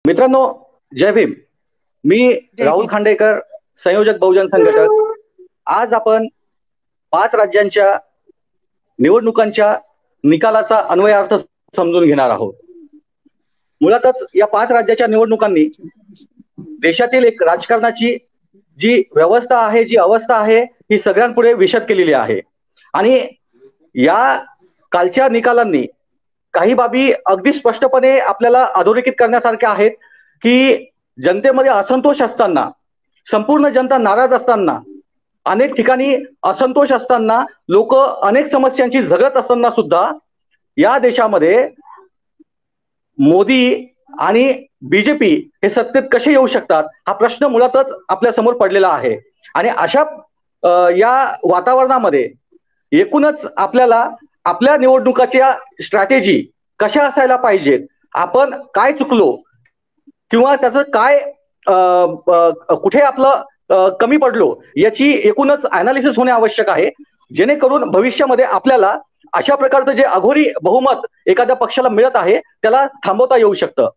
मित्रांनो, जय भीम. मी जय राहुल भीम. खांडेकर, संयोजक बहुजन संघटक. आज आपण 5 राज्यांच्या निवडणुकांच्या निकालाचा अन्वयार्थ समजून घेणार आहोत. मुळातच या 5 राज्याच्या निवडणुकांनी देशातील एक राजकारणाची जी व्यवस्था आहे, जी अवस्था आहे, ही सगळ्यांपुढे विशद केलेली आहे. आणि या कालच्या निकालांनी काही बाबी अगदी स्पष्टपणे आपल्याला अधोरेखित करण्यासारख्या आहेत की जनतेमध्ये असंतोष असताना, संपूर्ण जनता नाराज असताना, अनेक ठिकाणी असंतोष असताना, लोक अनेक समस्यांची झगडत असताना सुद्धा या देशामध्ये मोदी आणि बीजेपी हे सत्तेत कसे येऊ शकतात हा प्रश्न मुळातच आपल्या समोर पडलेला आहे. आणि अशा या वातावरणामध्ये एकूणच आपल्याला आपल्या निवडणुकाच्या स्ट्रॅटेजी कशा असायला पाहिजेत, आपण काय चुकलो किंवा त्याचं काय कुठे आपलं कमी पडलो याची एकूणच अनालिसिस होणे आवश्यक आहे, जेणेकरून भविष्यामध्ये आपल्याला अशा प्रकारचं जे अघोरी बहुमत एखाद्या पक्षाला मिळत आहे त्याला थांबवता येऊ शकतं.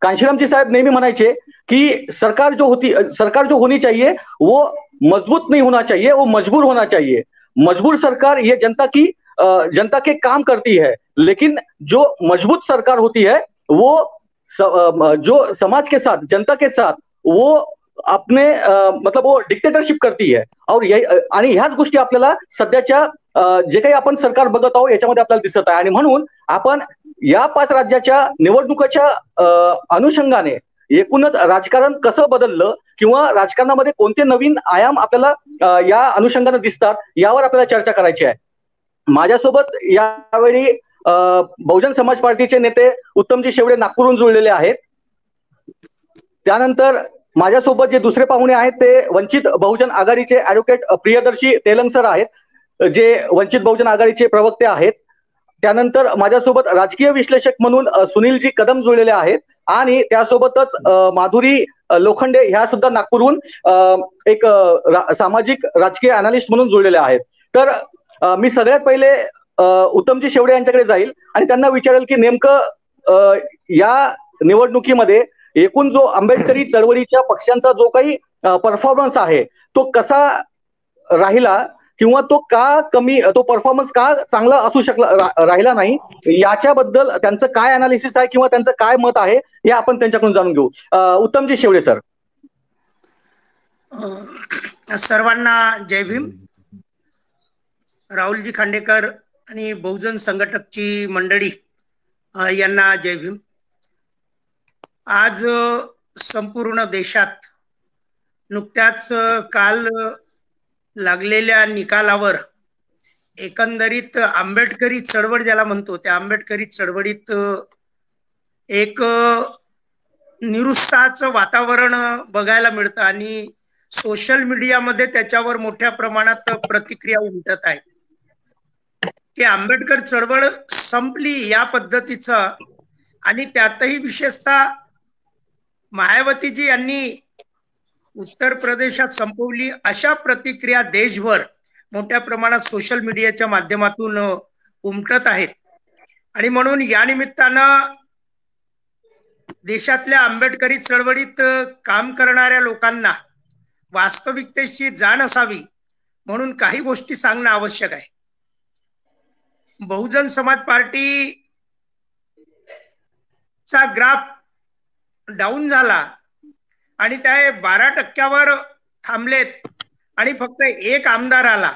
कांशीरामजी साहेब नेहमी म्हणायचे की सरकार जो होनी चाहिए वो मजबूत नहीं होना चाहिए, वो मजबूर होना चाहिए. मजबूर सरकार ये जनता के काम करती है, लेकिन जो मजबूत सरकार होती है वो जो समाज के साथ, जनता के साथ वो अपने मतलब वो डिक्टेटरशिप करती है. और आणि ह्याच गोष्टी आपल्याला सध्याच्या जे काही आपण सरकार बघत आहोत याच्यामध्ये आपल्याला दिसत आहे. आणि म्हणून आपण या 5 राज्याच्या निवडणुकाच्या अनुषंगाने एकूणच राजकारण कसं बदललं किंवा राजकारणामध्ये कोणते नवीन आयाम आपल्याला या अनुषंगाने दिसतात यावर आपल्याला चर्चा करायची आहे. माझ्यासोबत यावेळी बहुजन समाज पार्टीचे नेते उत्तमजी शेवडे नागपूरहून जुळलेले आहेत. त्यानंतर माझ्यासोबत जे दुसरे पाहुणे आहेत ते वंचित बहुजन आघाडीचे ऍडव्होकेट प्रियदर्शी तेलंग सर आहेत, जे वंचित बहुजन आघाडीचे प्रवक्ते आहेत. त्यानंतर माझ्यासोबत राजकीय विश्लेषक म्हणून सुनीलजी कदम जुळलेले आहेत आणि त्यासोबतच माधुरी लोखंडे ह्या सुद्धा नागपूरहून एक सामाजिक राजकीय अनालिस्ट म्हणून जुळलेल्या आहेत. तर मी सगळ्यात पहिले उत्तमजी शेवडे यांच्याकडे जाईल आणि त्यांना विचारेल की नेमकं या निवडणुकीमध्ये एकूण जो आंबेडकरी चळवळीच्या पक्षांचा जो काही परफॉर्मन्स आहे तो कसा राहिला किंवा तो परफॉर्मन्स का चांगला असू शकला राहिला नाही याच्याबद्दल त्यांचं काय अनालिसिस आहे किंवा त्यांचं काय मत आहे हे आपण त्यांच्याकडून जाणून घेऊ. उत्तमजी शेवडे सर. सर्वांना जय भीम. राहुलजी खांडेकर आणि बहुजन संघटकची मंडळी यांना जय भीम. आज संपूर्ण देशात नुकत्याच काल लागलेल्या निकालावर एकंदरीत आंबेडकरी चळवळ ज्याला म्हणतो त्या आंबेडकरी चळवळीत एक निरुत्साहाचं वातावरण बघायला मिळतं आणि सोशल मीडियामध्ये त्याच्यावर मोठ्या प्रमाणात प्रतिक्रिया उमटत आहेत की आंबेडकर चळवळ संपली या पद्धतीचं. आणि त्यातही विशेषतः मायावतीजी यांनी उत्तर प्रदेशात संपवली अशा प्रतिक्रिया देशभर मोठ्या प्रमाणात सोशल मीडियाच्या माध्यमातून उमटत आहेत. आणि म्हणून या निमित्तानं देशातल्या आंबेडकरी चळवळीत काम करणाऱ्या लोकांना वास्तविकतेची जाण असावी म्हणून काही गोष्टी सांगणं आवश्यक आहे. बहुजन समाज पार्टी चा ग्राफ डाऊन झाला आणि त्या 12% थांबलेत आणि फक्त एक आमदार आला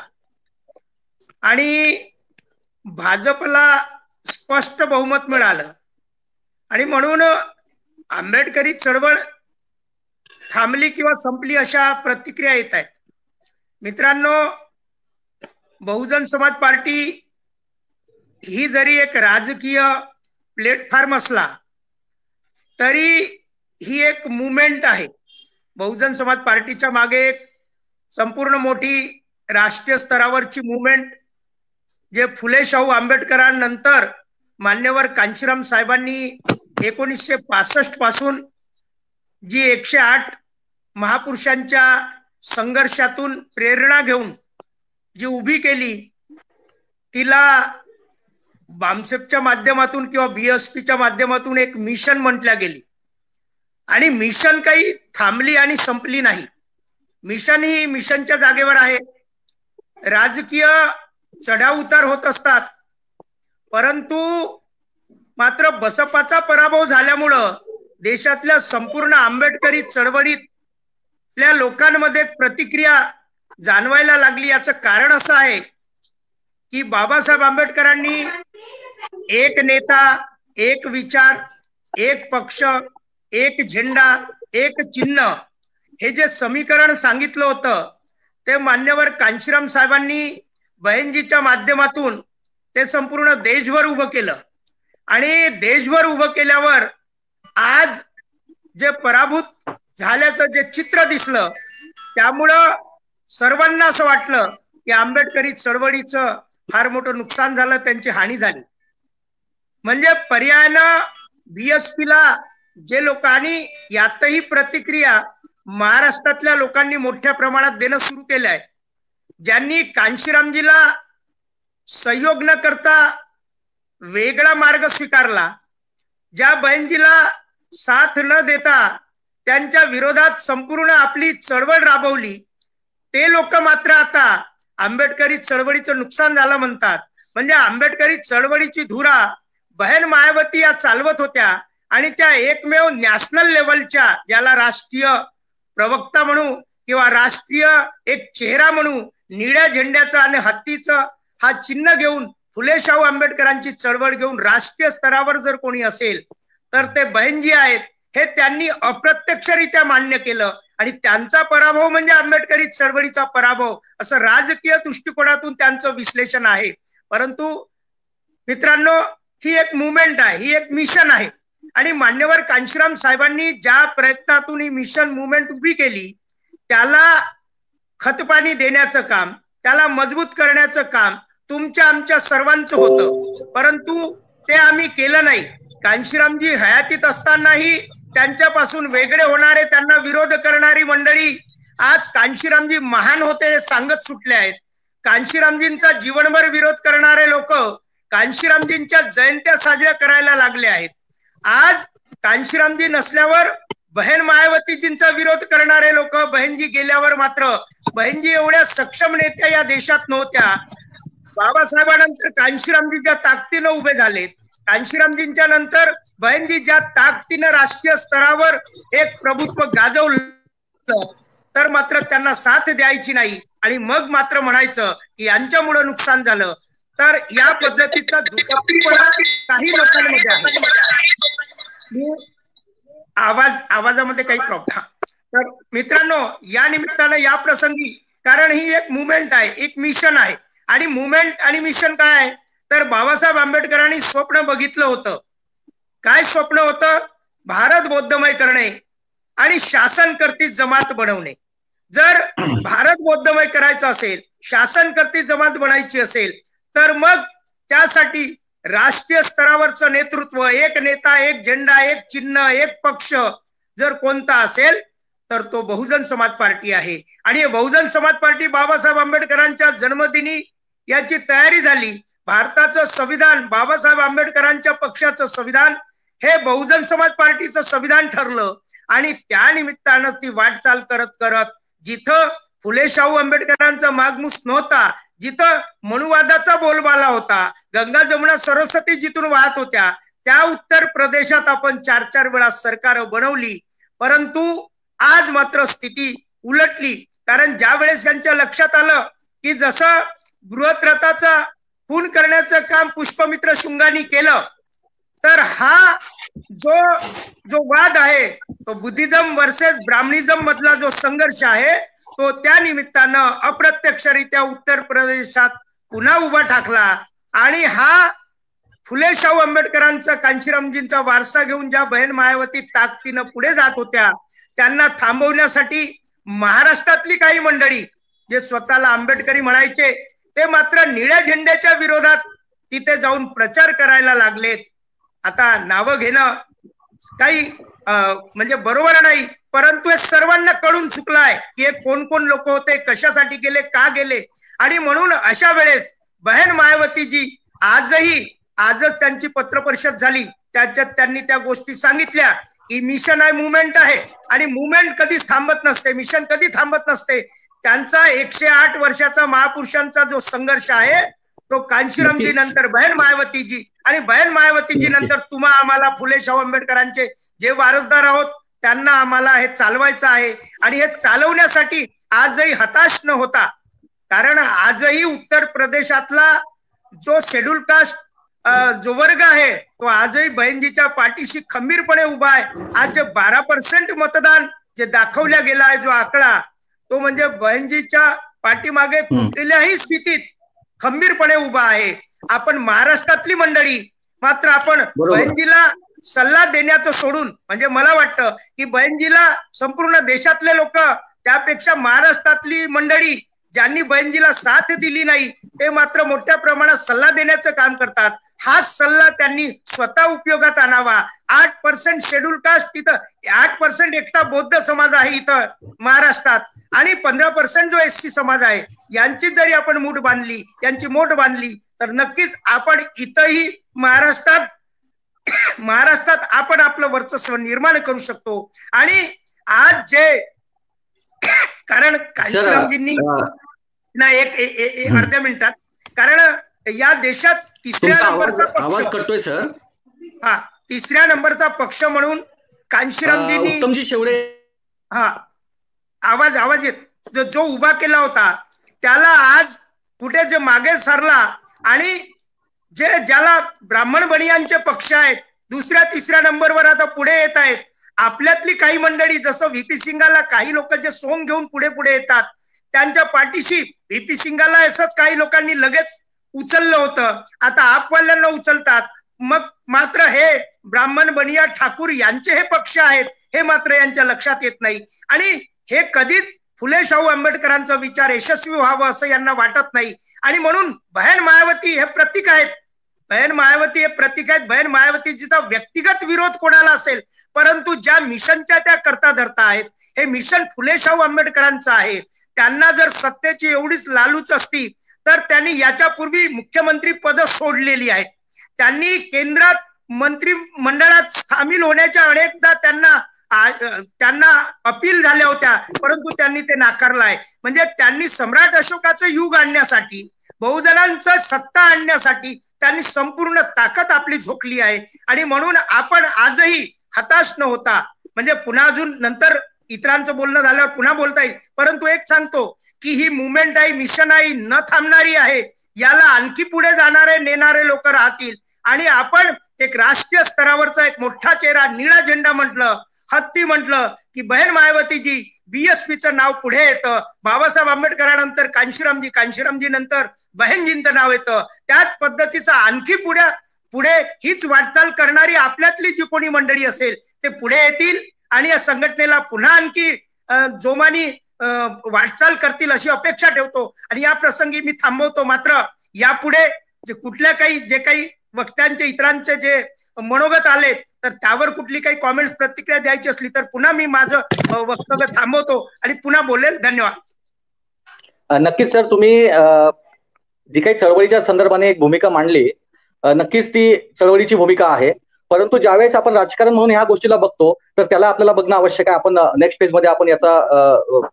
आणि भाजपला स्पष्ट बहुमत मिळालं. आणि म्हणून आंबेडकरी चळवळ थांबली किंवा संपली अशा प्रतिक्रिया येत आहेत. मित्रांनो, बहुजन समाज पार्टी ही जरी एक राजकीय प्लॅटफॉर्म असला तरी ही एक मुवमेंट आहे. बहुजन समाज पार्टीच्या मागे एक संपूर्ण मोठी राष्ट्रीय स्तरावरची मुवमेंट जे फुले शाहू आंबेडकरांनंतर मान्यवर कांशीराम साहेबांनी 1965 पासून जी 108 महापुरुषांच्या संघर्षातून प्रेरणा घेऊन जी उभी केली तिला बामसेपच्या माध्यमातून किंवा बीएसपीच्या माध्यमातून एक मिशन म्हटल्या गेली. आणि मिशन काही थांबली आणि संपली नाही. मिशन ही मिशनच्या जागेवर आहे. राजकीय चढाव उतार होत असतात, परंतु मात्र बसपाचा पराभव झाल्यामुळं देशातल्या संपूर्ण आंबेडकरी चळवळीतल्या लोकांमध्ये प्रतिक्रिया जाणवायला लागली. याचं कारण असं आहे की बाबासाहेब आंबेडकरांनी एक नेता, एक विचार, एक पक्ष, एक झेंडा, एक चिन्ह हे जे समीकरण सांगितलं होतं ते मान्यवर कांशीराम साहेबांनी बहिणजीच्या माध्यमातून ते संपूर्ण देशभर उभं केलं. आणि देशभर उभं केल्यावर आज जे पराभूत झाल्याचं जे चित्र दिसलं, त्यामुळं सर्वांना असं वाटलं की आंबेडकरी चळवळीचं फार मोठं नुकसान झालं, त्यांची हानी झाली. म्हणजे पर्यायानं बीएसपीला जे लोकांनी, यातही प्रतिक्रिया महाराष्ट्रातल्या लोकांनी मोठ्या प्रमाणात देणं सुरू केलं आहे. ज्यांनी कांशीरामजीला सहयोग न करता वेगळा मार्ग स्वीकारला, ज्या बहिणजीला साथ न देता त्यांच्या विरोधात संपूर्ण आपली चळवळ राबवली, ते लोक मात्र आता आंबेडकरी चळवळीचं नुकसान झालं म्हणतात. म्हणजे आंबेडकरी चळवळीची धुरा बहन मायावती या चालवत होत्या आणि त्या एकमेव नॅशनल लेवलच्या, ज्याला राष्ट्रीय प्रवक्ता म्हणू किंवा राष्ट्रीय एक चेहरा म्हणू, निळ्या झेंड्याचा आणि हत्तीचं हा चिन्ह घेऊन फुले शाहू आंबेडकरांची चळवळ घेऊन राष्ट्रीय स्तरावर जर कोणी असेल तर ते बहिणजी आहेत. हे त्यांनी अप्रत्यक्षरित्या मान्य केलं आणि त्यांचा पराभव म्हणजे आंबेडकरी चळवळीचा पराभव, असं राजकीय दृष्टिकोनातून त्यांचं विश्लेषण आहे. परंतु मित्रांनो, ही एक मुवमेंट आहे, ही एक मिशन आहे आणि मान्यवर कांशीराम साहेबांनी ज्या प्रयत्नातून ही मिशन मुवमेंट उभी केली, त्याला खतपाणी देण्याचं काम, त्याला मजबूत करण्याचं काम तुमच्या आमच्या सर्वांचं होतं, परंतु ते आम्ही केलं नाही. कांशीरामजी हयातीत असतानाही त्यांच्यापासून वेगळे होणारे, त्यांना विरोध करणारी मंडळी आज कांशीरामजी महान होते हे सांगत सुटले आहेत. कांशीरामजींचा जीवनभर विरोध करणारे लोक कांशीरामजींच्या जयंत्या साजऱ्या करायला लागले आहेत. आज कांशीरामजी नसल्यावर बहन मायावतीजींचा विरोध करणारे लोक, बहिणजी गेल्यावर मात्र बहिणजी एवढ्या सक्षम नेत्या या देशात नव्हत्या. बाबासाहेबांनंतर कांशीरामजी ज्या ताकदीनं उभे झालेत, कांशीरामजींच्या नंतर बहिणजी ज्या ताकदीनं राष्ट्रीय स्तरावर एक प्रभुत्व गाजवलं, तर मात्र त्यांना साथ द्यायची नाही आणि मग मात्र म्हणायचं की यांच्यामुळे नुकसान झालं. तर या पद्धतीचा दुटप्पीपणा काही लोकांमध्ये आहे. आवाजामध्ये काही प्रॉब्लेम. तर मित्रांनो, या निमित्तानं, या प्रसंगी, कारण ही एक मुवमेंट आहे, एक मिशन आहे आणि मुवमेंट आणि मिशन काय आहे, तर बाबासाहेब आंबेडकरांनी स्वप्न बघितलं होतं. काय स्वप्न होतं? भारत बौद्धमय करणे आणि शासनकर्ती जमात बनवणे. जर भारत बौद्धमय करायचं असेल, शासनकर्ती जमात बनायची असेल, तर मग त्यासाठी राष्ट्रीय स्तरावरचं नेतृत्व, एक नेता, एक झेंडा, एक चिन्ह, एक पक्ष जर कोणता असेल तर तो बहुजन समाज पार्टी आहे. आणि बहुजन समाज पार्टी बाबासाहेब आंबेडकरांच्या जन्मदिनी याची तयारी झाली. भारताचं संविधान, बाबासाहेब आंबेडकरांच्या पक्षाचं संविधान हे बहुजन समाज पार्टीचं संविधान ठरलं आणि त्या निमित्तानं ती वाटचाल करत करत जिथं फुले शाहू आंबेडकरांचा मागमूस नव्हता, जिथं मनुवादाचा बोलबाला होता, गंगा जमुना सरस्वती जिथून वाहत होत्या, त्या उत्तर प्रदेशात आपण 4-4 वेळा सरकार बनवली. परंतु आज मात्र स्थिती उलटली. कारण ज्या वेळेस त्यांच्या लक्षात आलं की जसं बृहत्रथाचा खून करण्याचं काम पुष्पमित्र शुंगांनी केलं, तर हा जो वाद आहे तो बुद्धिझम वर्सेस ब्राह्मणिझम मधला जो संघर्ष आहे तो त्या निमित्तानं अप्रत्यक्षरित्या उत्तर प्रदेशात पुन्हा उभा ठाकला. आणि हा फुले शाहू आंबेडकरांचा, कांशीरामजींचा वारसा घेऊन ज्या बहन मायावती ताकदीनं पुढे जात होत्या, त्यांना थांबवण्यासाठी महाराष्ट्रातली काही मंडळी जे स्वतःला आंबेडकरी म्हणायचे, ते मात्र निळ्या झेंड्याच्या विरोधात तिथे जाऊन प्रचार करायला लागलेत. आता नावं घेणं काही म्हणजे बरोबर नाही, परंतु हे सर्वांना कळून चुकलाय की हे कोण कोण लोक होते, कशासाठी गेले, का गेले. आणि म्हणून अशा वेळेस बहन मायावतीजी आजच त्यांची पत्रपरिषद झाली, त्याच्यात त्यांनी त्या गोष्टी सांगितल्या ही मिशन आहे, मुवमेंट आहे, आणि मुवमेंट कधीच थांबत नसते, मिशन कधी थांबत नसते. त्यांचा 108 वर्षाचा महापुरुषांचा जो संघर्ष आहे तो कांशीरामजी नंतर बहन मायावतीजी, आणि बहन मायावतीजी नंतर तुम्हा आम्हाला फुले शाहू आंबेडकरांचे जे वारसदार आहोत त्यांना आम्हाला हे चालवायचं आहे. आणि हे चालवण्यासाठी आजही हताश न होता, कारण आजही उत्तर प्रदेशातला जो शेड्यूल कास्ट जो वर्ग आहे तो आजही बहिणजीच्या पाठीशी खंबीरपणे उभा आहे. आज जे 12% मतदान जे दाखवल्या गेला आहे जो आकडा, तो म्हणजे बहिणजीच्या पाठीमागे कुठल्याही स्थितीत खंबीरपणे उभा आहे. आपण महाराष्ट्रातली मंडळी मात्र आपण बहिणजीला सल्ला देण्याचं सोडून, म्हणजे मला वाटतं की बहिणजीला संपूर्ण देशातले लोक, त्यापेक्षा महाराष्ट्रातली मंडळी ज्यांनी बहिणजीला साथ दिली नाही ते मात्र मोठ्या प्रमाणात सल्ला देण्याचं काम करतात. हाच सल्ला त्यांनी स्वतः उपयोगात आणावा. 8% शेड्यूल कास्ट तिथं, 8% एकटा बौद्ध समाज आहे इथं महाराष्ट्रात, आणि 15% जो एससी समाज आहे, यांची जरी आपण मूठ बांधली, यांची मोठ बांधली तर नक्कीच आपण इथंही महाराष्ट्रात आपण आपलं वर्चस्व निर्माण करू शकतो. आणि आज जे, कारण कांशीरामजींनी ना एक अर्ध्या मिनिटात, कारण या देशात तिसऱ्या नंबरचा आवाज कटतोय सर. हा, तिसऱ्या नंबरचा पक्ष म्हणून कांशीरामजींनी, उत्तमजी शेवडे, हा आवाज येत, जो उभा केला होता त्याला आज कुठे जे मागे सरला, आणि ज्याला ब्राह्मण बनियांचे पक्ष आहेत दुसऱ्या तिसऱ्या नंबरवर आता पुढे येत आहेत. आपल्यातली काही मंडळी, जसं व्हीपी सिंगाला काही लोक जे सोंग घेऊन पुढे पुढे येतात, त्यांच्या पाठीशी व्हीपी सिंगाला असंच काही लोकांनी लगेच उचललं होतं, आता आपवाल्यांना उचलतात. मग मात्र हे ब्राह्मण बनिया ठाकूर यांचे हे पक्ष आहेत हे मात्र यांच्या लक्षात येत नाही. आणि हे कधीच फुले शाहू आंबेडकरांचा विचार यशस्वी व्हावं असं यांना वाटत नाही. आणि म्हणून बहन मायावती हे प्रतीक आहेत, बहन मायावती हे प्रतीक आहेत. बहन मायावतीजीचा व्यक्तिगत विरोध कोणाला असेल, परंतु ज्या मिशनच्या त्या करता धरता आहेत, हे मिशन फुले शाहू आंबेडकरांचं आहे. त्यांना जर सत्तेची एवढीच लालूच असती तर त्यांनी याच्यापूर्वी मुख्यमंत्री पद सोडलेली आहेत. त्यांनी केंद्रात मंत्रिमंडळात सामील होण्याच्या अनेकदा त्यांना अपील झाल्या होत्या, परंतु त्यांनी ते नाकारलं आहे. म्हणजे त्यांनी सम्राट अशोकाचं युग आणण्यासाठी, बहुजनांचं सत्ता आणण्यासाठी त्यांनी संपूर्ण ताकद आपली झोकली आहे. आणि म्हणून आपण आजही हताश न होता, म्हणजे पुन्हा अजून नंतर इतरांचं बोलणं झाल्यावर पुन्हा बोलता येईल, परंतु एक सांगतो की ही मुवमेंट आहे, मिशन आहे, न थांबणारी आहे. याला आणखी पुढे जाणारे नेणारे लोक राहतील. आणि आपण एक राष्ट्रीय स्तरावरचा एक मोठा चेहरा, निळा झेंडा म्हटलं, हत्ती म्हटलं की बहन मायावतीजी, बीएसपीचं नाव पुढे येतं. बाबासाहेब आंबेडकरांनंतर कांशीरामजी नंतर बहनजींचं नाव येतं. त्याच पद्धतीचा आणखी पुढे हीच वाटचाल करणारी आपल्यातली जी कोणी मंडळी असेल ते पुढे येतील आणि या संघटनेला पुन्हा आणखी जोमानी वाटचाल करतील अशी अपेक्षा ठेवतो. आणि या प्रसंगी मी थांबवतो. मात्र यापुढे जे काही वक्त्यांचे, इतरांचे जे मनोगत आले तर त्यावर कुठली काही कॉमेंट्स, प्रतिक्रिया द्यायची असली तर पुन्हा मी माझं वक्तव्य थांबवतो आणि पुन्हा बोलेल. धन्यवाद. नक्कीच सर, तुम्ही जी काही चळवळीच्या संदर्भाने एक भूमिका मांडली, नक्कीच ती चळवळीची भूमिका आहे. परंतु ज्यावेळेस आपण राजकारण म्हणून ह्या गोष्टीला बघतो तर त्याला आपल्याला बघणं आवश्यक आहे. आपण नेक्स्ट पेज मध्ये आपण याचा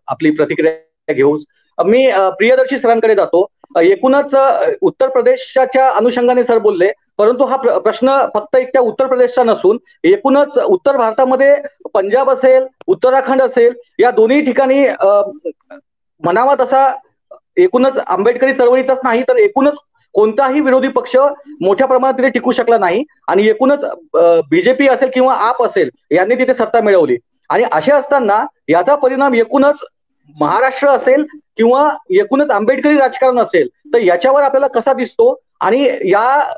आपली प्रतिक्रिया घेऊ. मी प्रियदर्शी सरांकडे जातो. एकूणच उत्तर प्रदेशाच्या अनुषंगाने सर बोलले, परंतु हा प्रश्न फक्त एकट्या उत्तर प्रदेशचा नसून एकूणच उत्तर भारतामध्ये पंजाब असेल, उत्तराखंड असेल, या दोन्ही ठिकाणी म्हणावा तसा एकूणच आंबेडकरी चळवळीचाच नाही तर एकूणच कोणताही विरोधी पक्ष मोठ्या प्रमाणात तिथे टिकू शकला नाही. आणि एकूणच बीजेपी असेल किंवा आप असेल यांनी तिथे सत्ता मिळवली. आणि असे असताना याचा परिणाम एकूणच महाराष्ट्र असेल किंवा एकूणच आंबेडकरी राजकारण असेल तर याच्यावर आपल्याला कसा दिसतो आणि या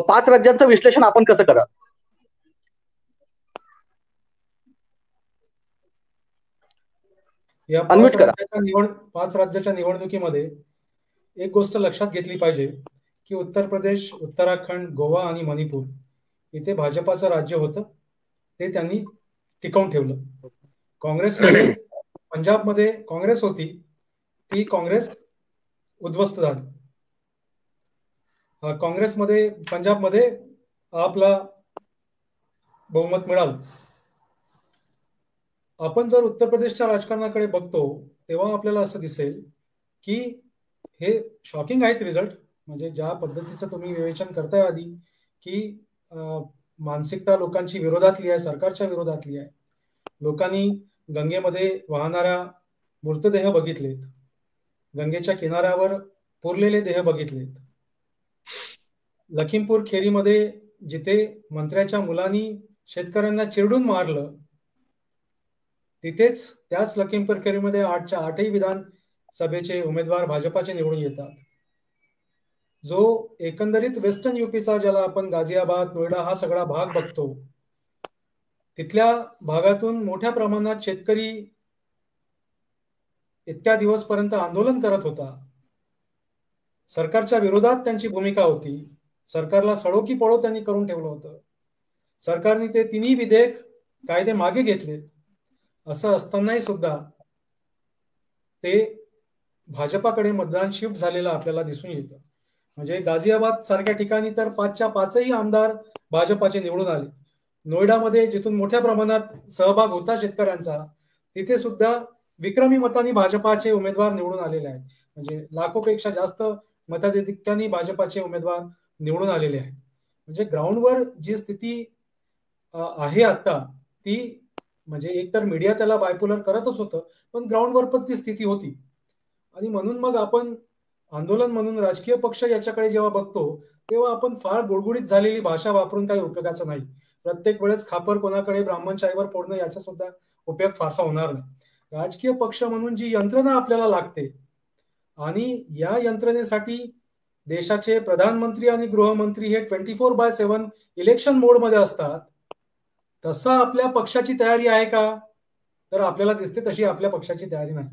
5 राज्यांचं विश्लेषण आपण कसं करा? या 5 राज्याच्या निवडणुकीमध्ये एक गोष्ट लक्षात घेतली पाहिजे की उत्तर प्रदेश, उत्तराखंड, गोवा आणि मणिपूर इथे भाजपाचं राज्य होतं, ते त्यांनी टिकवून ठेवलं. काँग्रेसमध्ये पंजाबमध्ये काँग्रेस होती, ती काँग्रेस उद्ध्वस्त झाली. काँग्रेसमध्ये पंजाबमध्ये आपला बहुमत मिळालं आपण जर उत्तर प्रदेशच्या राजकारणाकडे बघतो तेव्हा आपल्याला असं दिसेल की हे शॉकिंग आहेत रिझल्ट. म्हणजे ज्या पद्धतीचं तुम्ही विवेचन करताय आधी की मानसिकता लोकांची विरोधातली आहे, सरकारच्या विरोधातली आहे. लोकांनी गंगेमध्ये वाहणाऱ्या मृतदेह बघितलेत, गंगेच्या किनाऱ्यावर पुरलेले देह बघितलेत. लखीमपूर खेरीमध्ये जिथे मंत्र्याच्या मुलांनी शेतकऱ्यांना चिरडून मारलं, तिथेच त्याच लखीमपूर खेरीमध्ये 8च्या 8ही विधानसभेचे उमेदवार भाजपाचे निवडून येतात. जो एकंदरीत वेस्टर्न युपीचा, ज्याला आपण गाझियाबाद, नोएडा हा सगळा भाग बघतो, तिथल्या भागातून मोठ्या प्रमाणात शेतकरी इतक्या दिवसपर्यंत आंदोलन करत होता. सरकारच्या विरोधात त्यांची भूमिका होती. सरकारला सडो की पळो त्यांनी करून ठेवलं होतं. सरकारने ते तिन्ही विधेयक कायदे मागे घेतलेत. असं असतानाही सुद्धा ते भाजपाकडे मतदान शिफ्ट झालेलं आपल्याला दिसून येतं. म्हणजे गाझियाबाद सारख्या ठिकाणी तर 5च्या 5ही आमदार भाजपाचे निवडून आले. नोएडामध्ये जिथून मोठ्या प्रमाणात सहभाग होता शेतकऱ्यांचा, तिथे सुद्धा विक्रमी मतांनी भाजपाचे उमेदवार निवडून आलेले आहेत. म्हणजे लाखोपेक्षा जास्त मताधिक्याने भाजपाचे उमेदवार निवडून आलेले आहेत. म्हणजे ग्राउंडवर जी स्थिती आहे आता, ती म्हणजे एकतर मीडिया त्याला बायपोलर करतच होतं, पण ग्राउंडवर पण ती स्थिती होती. आणि म्हणून मग आपण आंदोलन म्हणून राजकीय पक्ष याच्याकडे जेव्हा बघतो तेव्हा आपण फार गुळगुळीत झालेली भाषा वापरून काही उपयोगाचं नाही. प्रत्येक वेळेस खापर कोणाकडे ब्राह्मणशाहीवर फोडणं याचा सुद्धा उपयोग फारसा होणार नाही. राजकीय पक्ष म्हणून जी यंत्रणा आपल्याला लागते आणि या यंत्रणेसाठी देशाचे प्रधानमंत्री आणि गृहमंत्री हे 24/7 इलेक्शन मोडमध्ये असतात, तसं आपल्या पक्षाची तयारी आहे का? तर आपल्याला दिसते तशी आपल्या पक्षाची तयारी नाही.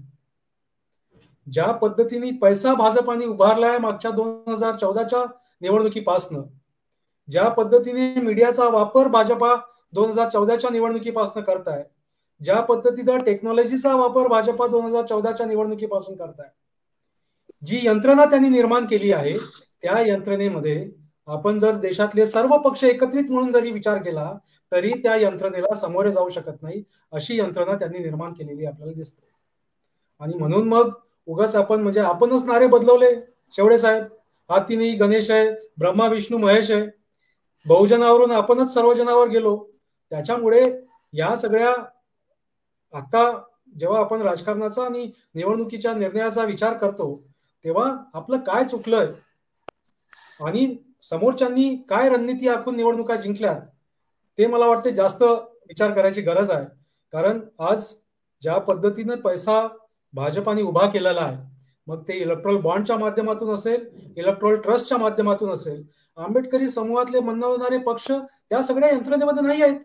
ज्या पद्धतीने पैसा भाजपाने उभारलाय मागच्या 2014च्या निवडणुकीपासनं, ज्या पद्धतीने मीडियाचा वापर भाजपा 2014च्या निवडणुकीपासून करताय, ज्या पद्धतीचा टेक्नॉलॉजीचा वापर भाजपा 2014च्या निवडणुकीपासून करताय, जी यंत्रणा त्यांनी निर्माण केली आहे, त्या यंत्रणेमध्ये आपण जर देशातले सर्व पक्ष एकत्रित म्हणून जरी विचार केला तरी त्या यंत्रणेला सामोरे जाऊ शकत नाही, अशी यंत्रणा त्यांनी निर्माण केलेली आपल्याला दिसते. आणि म्हणून मग उगाच आपण म्हणजे आपणच नारे बदलवले. शेवडे साहेब, हातीने गणेश आहे, ब्रह्मा विष्णू महेश आहे, बहुजनावरून आपणच सर्वजनावर गेलो. त्याच्यामुळे या सगळ्या आता जेव्हा आपण राजकारणाचा आणि निवडणुकीच्या निर्णयाचा विचार करतो तेव्हा आपलं काय चुकलंय आणि समोरच्यांनी काय रणनीती आखून निवडणुका जिंकल्यात ते मला वाटते जास्त विचार करायची गरज आहे. कारण आज ज्या पद्धतीने पैसा भाजपाने उभा केलेला आहे, मग ते इलेक्ट्रॉल बॉन्डच्या माध्यमातून असेल, इलेक्ट्रॉल ट्रस्टच्या माध्यमातून असेल, आंबेडकरी समूहातले म्हणणारे पक्ष त्या सगळ्या यंत्रणेमध्ये नाही आहेत.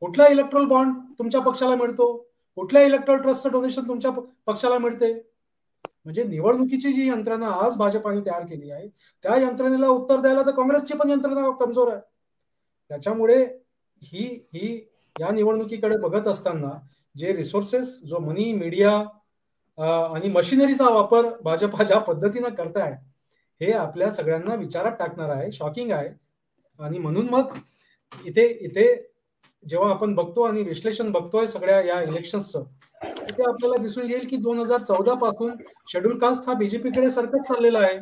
कुठला इलेक्ट्रॉल बॉन्ड तुमच्या पक्षाला मिळतो? कुठल्या इलेक्ट्रॉल ट्रस्टचं डोनेशन तुमच्या पक्षाला मिळते? म्हणजे निवडणुकीची जी यंत्रणा आज भाजपाने तयार केली आहे त्या यंत्रणेला उत्तर द्यायला तर काँग्रेसची पण यंत्रणा कमजोर आहे. त्याच्यामुळे ही या निवडणुकीकडे बघत असताना जे रिसोर्सेस, जो मनी, मीडिया आणि मशिनरीचा वापर भाजपा ज्या पद्धतीनं करताय हे आपल्या सगळ्यांना विचारात टाकणार आहे, शॉकिंग आहे. आणि म्हणून मग इथे जेव्हा आपण बघतो आणि विश्लेषण बघतोय सगळ्या या इलेक्शन्सचं, तिथे आपल्याला दिसून येईल की 2014 पासून शेड्यूल कास्ट हा बीजेपीकडे सरकत चाललेला आहे.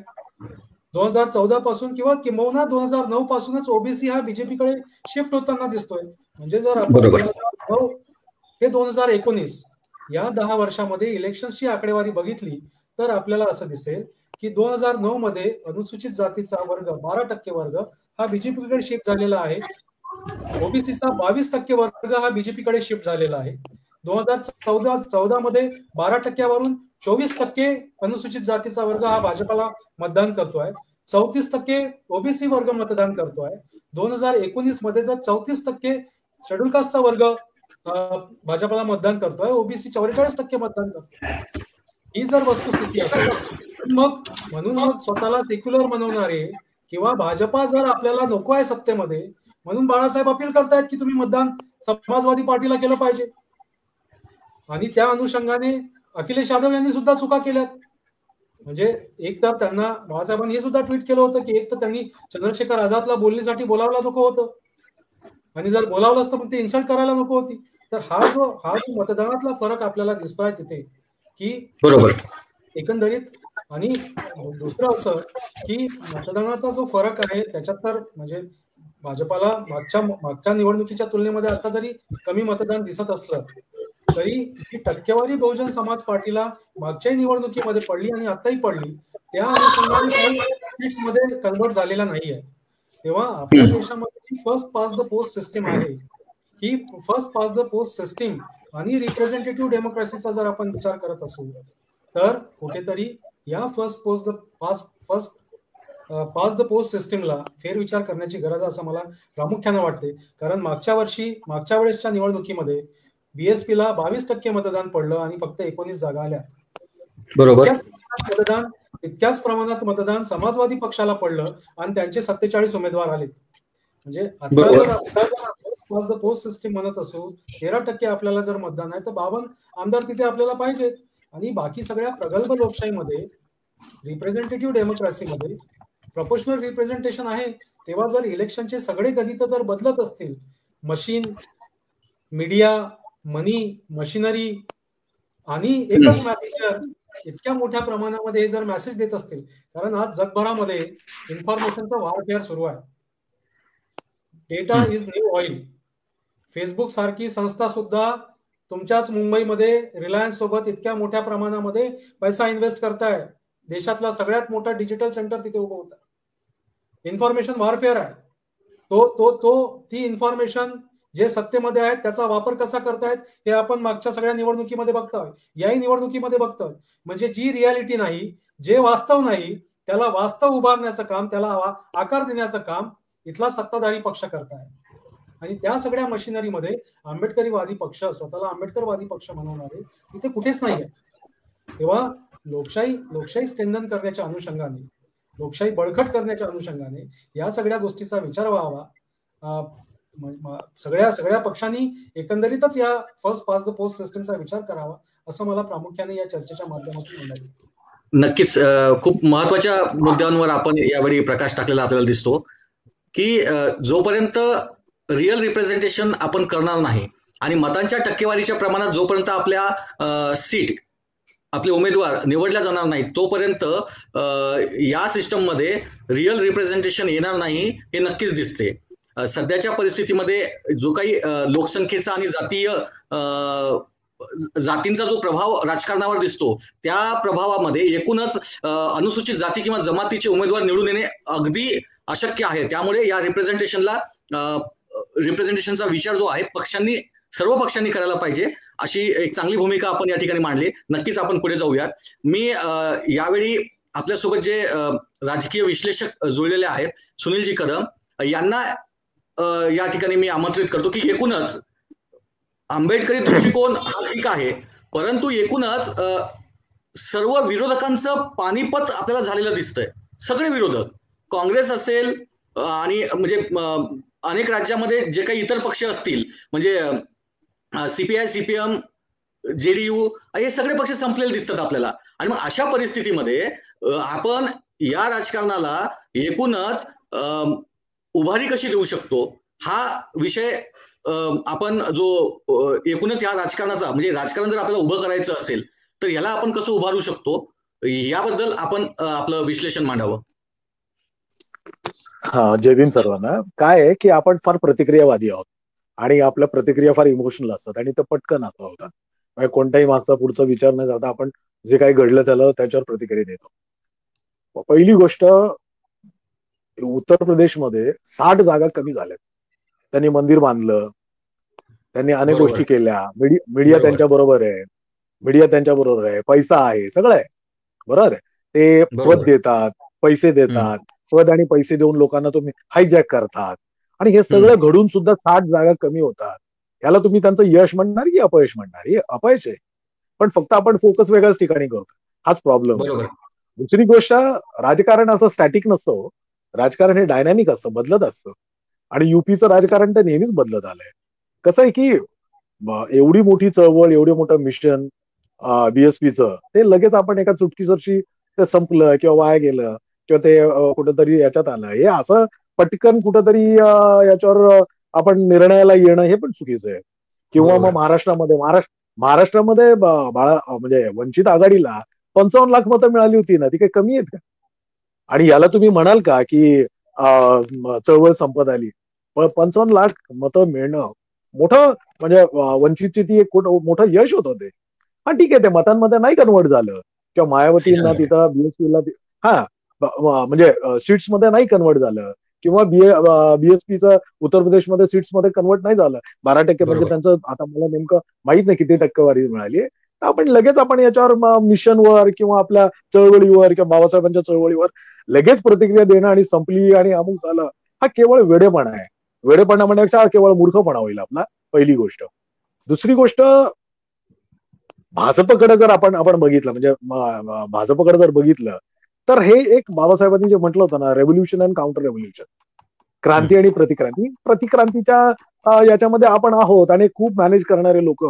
2014 पासून किंवा किंबहुना 2009 पासूनच ओबीसी हा बीजेपीकडे शिफ्ट होताना दिसतोय. म्हणजे जर आपण 2009 ते 2019 या 10 वर्षामध्ये इलेक्शनची आकडेवारी बघितली तर आपल्याला असं दिसेल की 2009 मध्ये अनुसूचित जातीचा वर्ग 12% वर्ग हा बीजेपीकडे शिफ्ट झालेला आहे. ओबीसीचा 22% वर्ग हा बीजेपीकडे शिफ्ट झालेला आहे. 2014 मध्ये 12%वरून 24% अनुसूचित जातीचा वर्ग हा भाजपाला मतदान करतोय, 34% ओबीसी वर्ग मतदान करतोय. 2019 मध्ये तर 34% शेड्यूल कास्टचा वर्ग भाजपाला मतदान करतोय, ओबीसी 44% मतदान करतोय. ही जर वस्तुस्थिती असेल मग म्हणून मग स्वतःला सेक्युलर बनवणारे किंवा भाजपा जर आपल्याला नको आहे सत्तेमध्ये म्हणून बाळासाहेब अपील करतायत की तुम्ही मतदान समाजवादी पार्टीला केलं पाहिजे. आणि त्या अनुषंगाने अखिलेश यादव यांनी सुद्धा चुका केल्यात. म्हणजे एक तर त्यांना बाळासाहेबांनी हे सुद्धा ट्विट केलं होतं की एक तर त्यांनी चंद्रशेखर आझादला बोलण्यासाठी बोलावलं नको होतं आणि जर बोलावलं असतं मग ते इन्सल्ट करायला नको होती. तर हा जो मतदानातला फरक आपल्याला दिसतोय तिथे, की बरोबर. एकंदरीत. आणि दुसरं असं की मतदानाचा जो फरक आहे त्याच्यात तर म्हणजे भाजपाला मागच्या निवडणुकीच्या तुलनेमध्ये आता जरी कमी मतदान दिसत असलं तरी जी टक्केवारी बहुजन समाज पार्टीला मागच्याही निवडणुकीमध्ये पडली आणि आताही पडली, त्या अनुषंगाने काही सीट्स मध्ये कन्वर्ट झालेला नाहीये. तेव्हा आपल्या देशामध्ये जी first past the post system आहे, ही first past the post system आणि रिप्रेझेंटेटिव्ह डेमोक्रेसीचा जर आपण विचार करत असू तर कुठेतरी या फर्स्ट पास द पोस्ट सिस्टीमला फेरविचार करण्याची गरज असं मला प्रामुख्याने वाटते. कारण मागच्या वेळेसच्या निवडणुकीमध्ये बीएसपीला 22% मतदान पडलं आणि फक्त 19 जागा आल्या. बरोबर. तितक्याच प्रमाणात मतदान समाजवादी पक्षाला पडलं आणि त्यांचे 47 उमेदवार आले. म्हणजे आता जर पोस्ट सिस्टीम म्हणत असू 13% आपल्याला जर मतदान आहे तर 52 आमदार तिथे आपल्याला पाहिजेत. आणि बाकी सगळ्या प्रगल्भ लोकशाहीमध्ये रिप्रेझेंटेटिव्ह डेमोक्रेसीमध्ये प्रोपोर्शनल रिप्रेझेंटेशन आहे. तेव्हा जर इलेक्शनचे सगळे गणित जर बदलत असतील, मशीन, मीडिया, मनी, मशिनरी आणि एकच मॅसेंजर इतक्या मोठ्या प्रमाणामध्ये जर मेसेज देत असतील, कारण आज जगभरामध्ये इन्फॉर्मेशनचा वारफेअर सुरू आहे. Data is new oil. Facebook सारखी संस्था सुद्धा तुमच्याच मुंबईमध्ये रिलायन्स सोबत इतक्या मोठ्या प्रमाणामध्ये पैसा इन्व्हेस्ट करताय. देशातला सगळ्यात मोठा डिजिटल सेंटर तिथे उभं होतं. इन्फॉर्मेशन वॉरफेअर आहे. ती इन्फॉर्मेशन जे सत्तेमध्ये आहेत त्याचा वापर कसा करतायत हे आपण मागच्या सगळ्या निवडणुकीमध्ये बघतोय, याही निवडणुकीमध्ये बघतोय. म्हणजे जी रियालिटी नाही, जे वास्तव नाही, त्याला वास्तव उभारण्याचं काम, त्याला आकार देण्याचं काम इथला सत्ताधारी पक्ष करताय. आणि त्या सगळ्या मशिनरीमध्ये आंबेडकरीवादी पक्ष, स्वतःला आंबेडकरवादी पक्ष म्हणवणारे तिथे कुठेच नाही आहेत. तेव्हा लोकशाही स्ट्रेंथन करण्याच्या अनुषंगाने, लोकशाही बळकट करण्याच्या अनुषंगाने या सगळ्या गोष्टीचा विचार व्हावा. सगळ्या पक्षांनी एकंदरीतच या फर्स्ट पास द पोस्ट सिस्टमचा विचार करावा असं मला प्रामुख्याने या चर्चेच्या माध्यमातून म्हणायचं. नक्कीच खूप महत्वाच्या मुद्द्यांवर आपण यावेळी प्रकाश टाकलेला आपल्याला दिसतो की जोपर्यंत रिअल रिप्रेझेंटेशन आपण करणार नाही आणि मतांच्या टक्केवारीच्या प्रमाणात जोपर्यंत आपल्या सीट, आपले उमेदवार निवडल्या जाणार नाही तोपर्यंत या सिस्टममध्ये रिअल रिप्रेझेंटेशन येणार नाही हे नक्कीच दिसते. सध्याच्या परिस्थितीमध्ये जो काही लोकसंख्येचा आणि जातींचा जो प्रभाव राजकारणावर दिसतो त्या प्रभावामध्ये एकूणच अनुसूचित जाती किंवा जमातीचे उमेदवार निवडून येणे अगदी अशक्य आहे. त्यामुळे या रिप्रेझेंटेशनचा विचार जो आहे सर्व पक्षांनी करायला पाहिजे अशी एक चांगली भूमिका आपण या ठिकाणी मांडली. नक्कीच आपण पुढे जाऊयात. मी यावेळी आपल्यासोबत जे राजकीय विश्लेषक जुळलेले आहेत सुनीलजी कदम यांना या ठिकाणी मी आमंत्रित करतो की एकूणच आंबेडकरी दृष्टिकोन हा ठीक आहे, परंतु एकूणच सर्व विरोधकांचं पानिपत आपल्याला झालेलं दिसतंय. सगळे विरोधक, काँग्रेस असेल आणि म्हणजे अनेक राज्यामध्ये जे काही इतर पक्ष असतील म्हणजे सीपीआय, सीपीएम, जेडीयू हे सगळे पक्ष संपलेले दिसतात आपल्याला. आणि मग अशा परिस्थितीमध्ये आपण या राजकारणाला एकूणच उभारी कशी देऊ शकतो हा विषय आपण जो एकूणच या राजकारणाचा म्हणजे राजकारण जर आपल्याला उभं करायचं असेल तर याला आपण कसं उभारू शकतो याबद्दल आपण आपलं विश्लेषण मांडावं. हा, जय भीम सर्वांना. काय आहे की आपण फार प्रतिक्रियावादी आहोत आणि आपल्या प्रतिक्रिया फार इमोशनल असतात आणि ते पटकन असं होतात. म्हणजे कोणताही मागचा पुढचा विचार न करता आपण जे काही घडलं त्याच्यावर प्रतिक्रिया देतो. पहिली गोष्ट, उत्तर प्रदेशमध्ये 60 जागा कमी झाल्यात. त्यांनी मंदिर बांधलं, त्यांनी अनेक गोष्टी केल्या, मीडिया त्यांच्या बरोबर आहे, पैसा आहे, सगळं आहे, बरोबर आहे. ते पद देतात, पैसे देतात, पद आणि पैसे देऊन लोकांना तुम्ही हायजॅक करतात आणि हे सगळं घडून सुद्धा 60 जागा कमी होतात. याला तुम्ही त्यांचं यश म्हणणार की अपयश म्हणणार? हे अपयश आहे. पण फक्त आपण फोकस वेगळ्याच ठिकाणी करतो, हाच प्रॉब्लेम आहे. दुसरी गोष्ट, राजकारण असं स्टॅटिक नसतं. राजकारण हे डायनॅमिक असतं, बदलत असतं. आणि युपीचं राजकारण तर नेहमीच बदलत आलंय. कसं आहे की एवढी मोठी चळवळ, एवढं मोठं मिशन बीएसपीचं, ते लगेच आपण एका चुटकीसरशी ते संपलं किंवा वाया गेलं किंवा ते कुठंतरी याच्यात आलं, हे असं पटकन कुठंतरी याच्यावर आपण निर्णयाला येणं हे पण चुकीचं आहे. किंवा मग महाराष्ट्रामध्ये म्हणजे वंचित आघाडीला 55 लाख मतं मिळाली होती ना, ती काही कमी आहेत का? आणि याला तुम्ही म्हणाल का की चळवळ संपत आली? पण 55 लाख मतं मिळणं मोठं म्हणजे वंचितची ती एक मोठं यश होतं ते. हा ठीक आहे, ते मतांमध्ये नाही कन्वर्ट झालं किंवा मायावतींना तिथं बीएसपीला म्हणजे सीट्स मध्ये नाही कन्वर्ट झालं किंवा बीएसपीचं उत्तर प्रदेशमध्ये सीट्स मध्ये कन्वर्ट नाही झालं. 12% म्हणजे त्यांचं आता मला नेमकं माहित नाही किती टक्केवारी मिळाली. तर आपण लगेच याच्यावर मिशनवर किंवा आपल्या चळवळीवर किंवा बाबासाहेबांच्या चळवळीवर लगेच प्रतिक्रिया देणं आणि संपली आणि अमुक झालं, हा केवळ वेडेपणा आहे. वेडेपणा म्हणण्यापेक्षा केवळ मूर्खपणा होईल आपला, पहिली गोष्ट. दुसरी गोष्ट, भाजपकडे जर आपण बघितलं म्हणजे भाजपकडे जर बघितलं तर हे एक बाबासाहेबांनी जे म्हटलं होतं ना, रेव्होल्युशन अँड काउंटर रेव्होल्युशन, क्रांती आणि प्रतिक्रांती. प्रतिक्रांतीच्या याच्यामध्ये आपण आहोत आणि खूप मॅनेज करणारे लोक,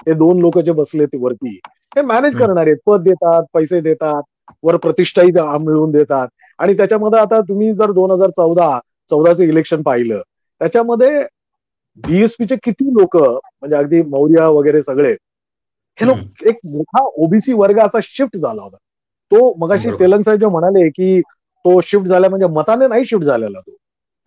हे 2 लोक जे बसले ते वरती, हे मॅनेज करणारे, पद देतात, पैसे देतात, वर प्रतिष्ठाही मिळवून देतात. आणि त्याच्यामध्ये आता तुम्ही जर 2014चं इलेक्शन पाहिलं, त्याच्यामध्ये बीएसपीचे किती लोक म्हणजे अगदी मौर्य वगैरे सगळे हे लोक, एक मोठा ओबीसी वर्ग असा शिफ्ट झाला होता. तो मगाशी तेलंग साहेब जे म्हणाले की तो शिफ्ट झाला म्हणजे मताने नाही शिफ्ट झालेला तो.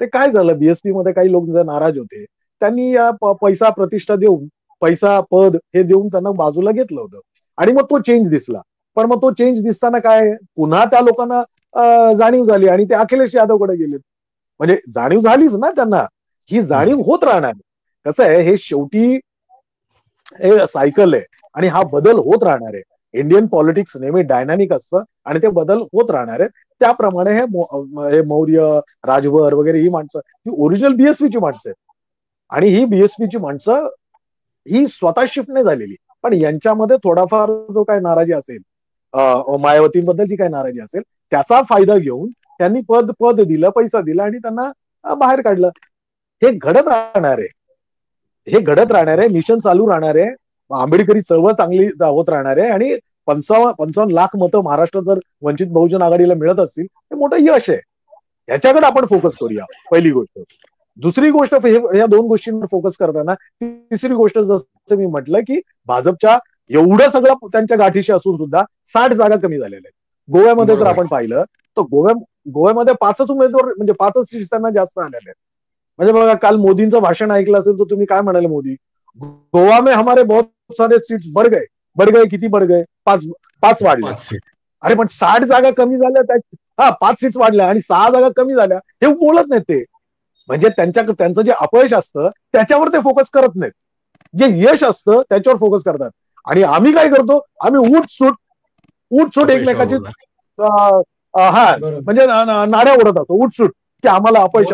ते काय झालं, बीएसपी मध्ये काही लोक नाराज होते, त्यांनी या पैसा प्रतिष्ठा देऊन, पैसा पद हे देऊन त्यांना बाजूला घेतलं होतं आणि मग तो चेंज दिसला. पण मग तो चेंज दिसताना काय, पुन्हा त्या लोकांना जाणीव झाली आणि ते अखिलेश यादवकडे गेलेत. म्हणजे जाणीव झालीच ना त्यांना, ही जाणीव होत राहणार. कसं आहे, हे शेवटी हे सायकल आहे आणि हा बदल होत राहणार आहे. इंडियन पॉलिटिक्स नेहमी डायनामिक असतं आणि ते बदल होत राहणार आहेत. त्याप्रमाणे हे मौर्य, राजभर वगैरे ही माणसं ही ओरिजिनल बीएसपीची माणसं आहेत आणि ही बीएसपीची माणसं ही स्वतः शिफ्ट नाही झालेली, पण यांच्यामध्ये थोडाफार जो काय नाराजी असेल, मायावतींबद्दलची काय नाराजी असेल, त्याचा फायदा घेऊन त्यांनी पद दिलं, पैसा दिला आणि त्यांना बाहेर काढलं. हे घडत राहणार आहे, मिशन चालू राहणार आहे, आंबेडकरी चळवळ चांगली होत राहणार आहे आणि 55 लाख मतं महाराष्ट्रात जर वंचित बहुजन आघाडीला मिळत असतील, हे मोठं यश आहे. याच्याकडे आपण फोकस करूया, पहिली गोष्ट. दुसरी गोष्ट, या 2 गोष्टींवर फोकस करताना तिसरी गोष्ट, जसं मी म्हटलं की भाजपच्या एवढं सगळं त्यांच्या गाठीशी असून सुद्धा 60 जागा कमी झालेल्या आहेत. गोव्यामध्ये जर आपण पाहिलं तर गोव्यामध्ये 5च उमेदवार म्हणजे 5च सीट्स त्यांना जास्त आलेल्या आहेत. म्हणजे बघा, काल मोदींचं भाषण ऐकलं असेल तर तुम्ही काय म्हणाले, मोदी गोवा में हमारे बहुत सारे सीट्स बढ़ गए, किती बढ़ गए, 5 वाढले. अरे पण 60 जागा कमी झाल्या, 5 सीट्स वाढल्या आणि 6 जागा कमी झाल्या, हे बोलत नाहीत ते. म्हणजे त्यांचं जे अपयश असतं त्याच्यावर ते फोकस करत नाहीत, जे यश असतं त्याच्यावर फोकस करतात. आणि आम्ही काय करतो, आम्ही उठसूट एकमेकाची म्हणजे नाड्या ओढत असतो, उठसूट, की आम्हाला अपयश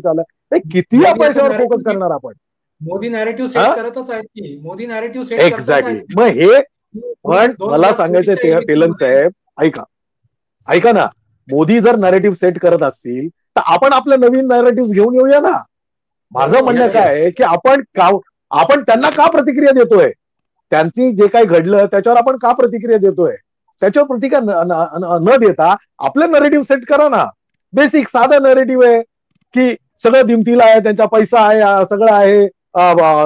आलं. किती अपयशावर फोकस करणार आपण? मोदी नॅरेटिव्ह सेट करतच आहेत की, मोदी नॅरेटिव्ह सेट करतच आहेत. एक्झॅक्टली. मग हे पण मला सांगायचंय तेलंग साहेब, ऐका ना, मोदी जर नॅरेटिव्ह सेट करत असतील तर आपण आपले नवीन नॅरेटिव्ह घेऊन येऊया ना. माझं म्हणणं काय आहे की आपण त्यांना का प्रतिक्रिया देतोय, त्यांची जे काही घडलं त्याच्यावर आपण का प्रतिक्रिया देतोय, त्याच्यावर प्रतिक्रिया न देता आपलं नॅरेटिव्ह सेट करा ना. बेसिक साधा नॅरेटिव्ह आहे की सगळं दिमतीला आहे, त्यांचा पैसा आहे, सगळं आहे,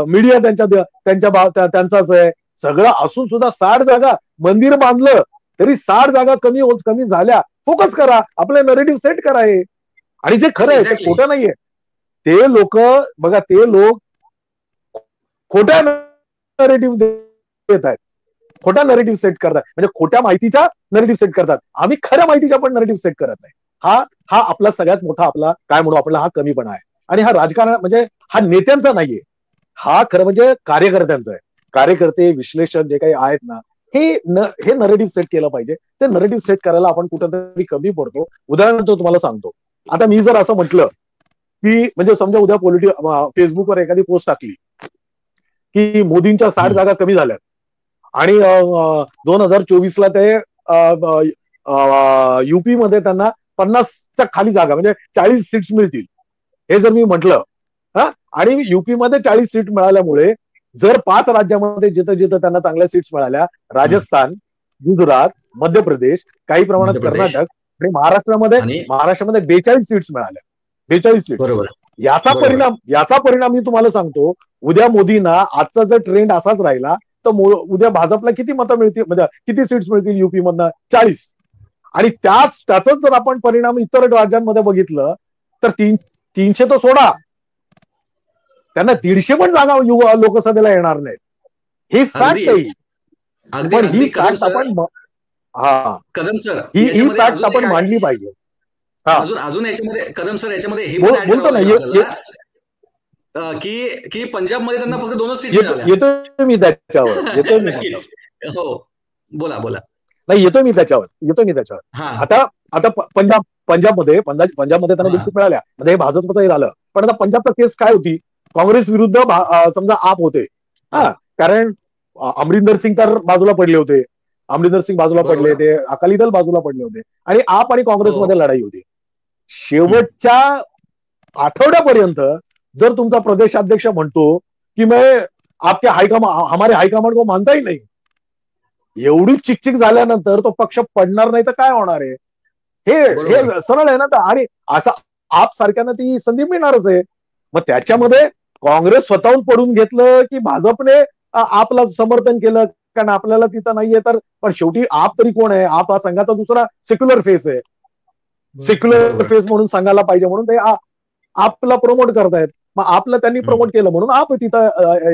मीडिया त्यांचाच आहे, सगळं असून सुद्धा 60 जागा, मंदिर बांधलं तरी 60 जागा कमी झाल्या. फोकस करा, आपलं नॅरेटिव्ह सेट करा हे. आणि जे खरं आहे ते खोटं नाहीये. ते लोक बघा, ते लोक खोट्या नॅरेटिव्ह देत आहेत, खोटा नॅरेटिव्ह सेट करतात, म्हणजे खोट्या माहितीचा नॅरेटिव्ह सेट करतात. आम्ही खऱ्या माहितीचा पण नॅरेटिव्ह सेट करत नाही. हा आपला सगळ्यात मोठा आपला काय म्हणू आपला हा कमीपणा आहे. आणि हा राजकारण म्हणजे हा नेत्यांचा नाहीये, हा खरं म्हणजे कार्यकर्त्यांचा आहे. कार्यकर्ते, विश्लेषक जे काही आहेत ना, हे नॅरेटिव्ह सेट केलं पाहिजे. ते नॅरेटिव्ह सेट करायला आपण कुठेतरी कमी पडतो. उदाहरणार्थ तुम्हाला सांगतो, आता मी जर असं म्हटलं की म्हणजे समजा उद्या फेसबुकवर एखादी पोस्ट टाकली की मोदींच्या 60 जागा कमी झाल्यात आणि 2024ला ते युपी मध्ये त्यांना 50च्या खाली जागा म्हणजे 40 सीट्स मिळतील, हे जर मी म्हटलं, आणि युपी मध्ये 40 सीट मिळाल्यामुळे जर 5 राज्यामध्ये जिथं त्यांना चांगल्या सीट्स मिळाल्या, राजस्थान, गुजरात, मध्य प्रदेश, काही प्रमाणात कर्नाटक आणि महाराष्ट्रामध्ये 42 सीट्स मिळाल्या. 42 सीट्स. याचा परिणाम मी तुम्हाला सांगतो. उद्या मोदींना आजचा जर ट्रेंड असाच राहिला तर उद्या भाजपला किती मतं मिळतील, म्हणजे किती सीट्स मिळतील युपी मधनं? 40. आणि त्याच जर आपण परिणाम इतर राज्यांमध्ये बघितलं तर 300 तर सोडा, त्यांना 150 पण जागा लोकसभेला येणार नाहीत. ही फॅक्ट आहे. पण ही फॅक्ट आपण कदम सर ही फॅक्ट आपण मांडली पाहिजे. अजून याच्यामध्ये कदम सर याच्यामध्ये हे बोलतो ना की पंजाबमध्ये त्यांना फक्त 2च सीट येतोय मी त्याच्यावर. हो बोला नाही, येतोय मी त्याच्यावर. आता पंजाबमध्ये त्यांना सीट मिळाल्या, म्हणजे हे भाजपचं हे झालं. पण आता पंजाबचा केस काय होती? काँग्रेस विरुद्ध समजा आप होते. कारण अमरिंदर सिंग तर बाजूला पडले होते, ते अकाली दल बाजूला पडले होते, आणि आप आणि काँग्रेसमध्ये लढाई होती. शेवटच्या आठवड्यापर्यंत जर तुमचा प्रदेशाध्यक्ष म्हणतो की मैं आपके हमारे हायकमांड को मानता ही नाही, एवढी चिकचिक झाल्यानंतर तो पक्ष पडणार नाही तर काय होणार आहे? हे सरळ आहे ना. आणि असं आप सारख्यानं ती संधी मिळणारच आहे. मग त्याच्यामध्ये काँग्रेस स्वतःहून पडून घेतलं की भाजपने आपला समर्थन केलं, कारण आपल्याला तिथं नाहीये तर. पण शेवटी आप तरी कोण आहे? आप हा संघाचा दुसरा सेक्युलर फेस आहे. सेक्युलर फेस म्हणून सांगायला पाहिजे म्हणून ते आपला प्रमोट करतायत. मग आपलं त्यांनी प्रमोट केलं म्हणून आप तिथं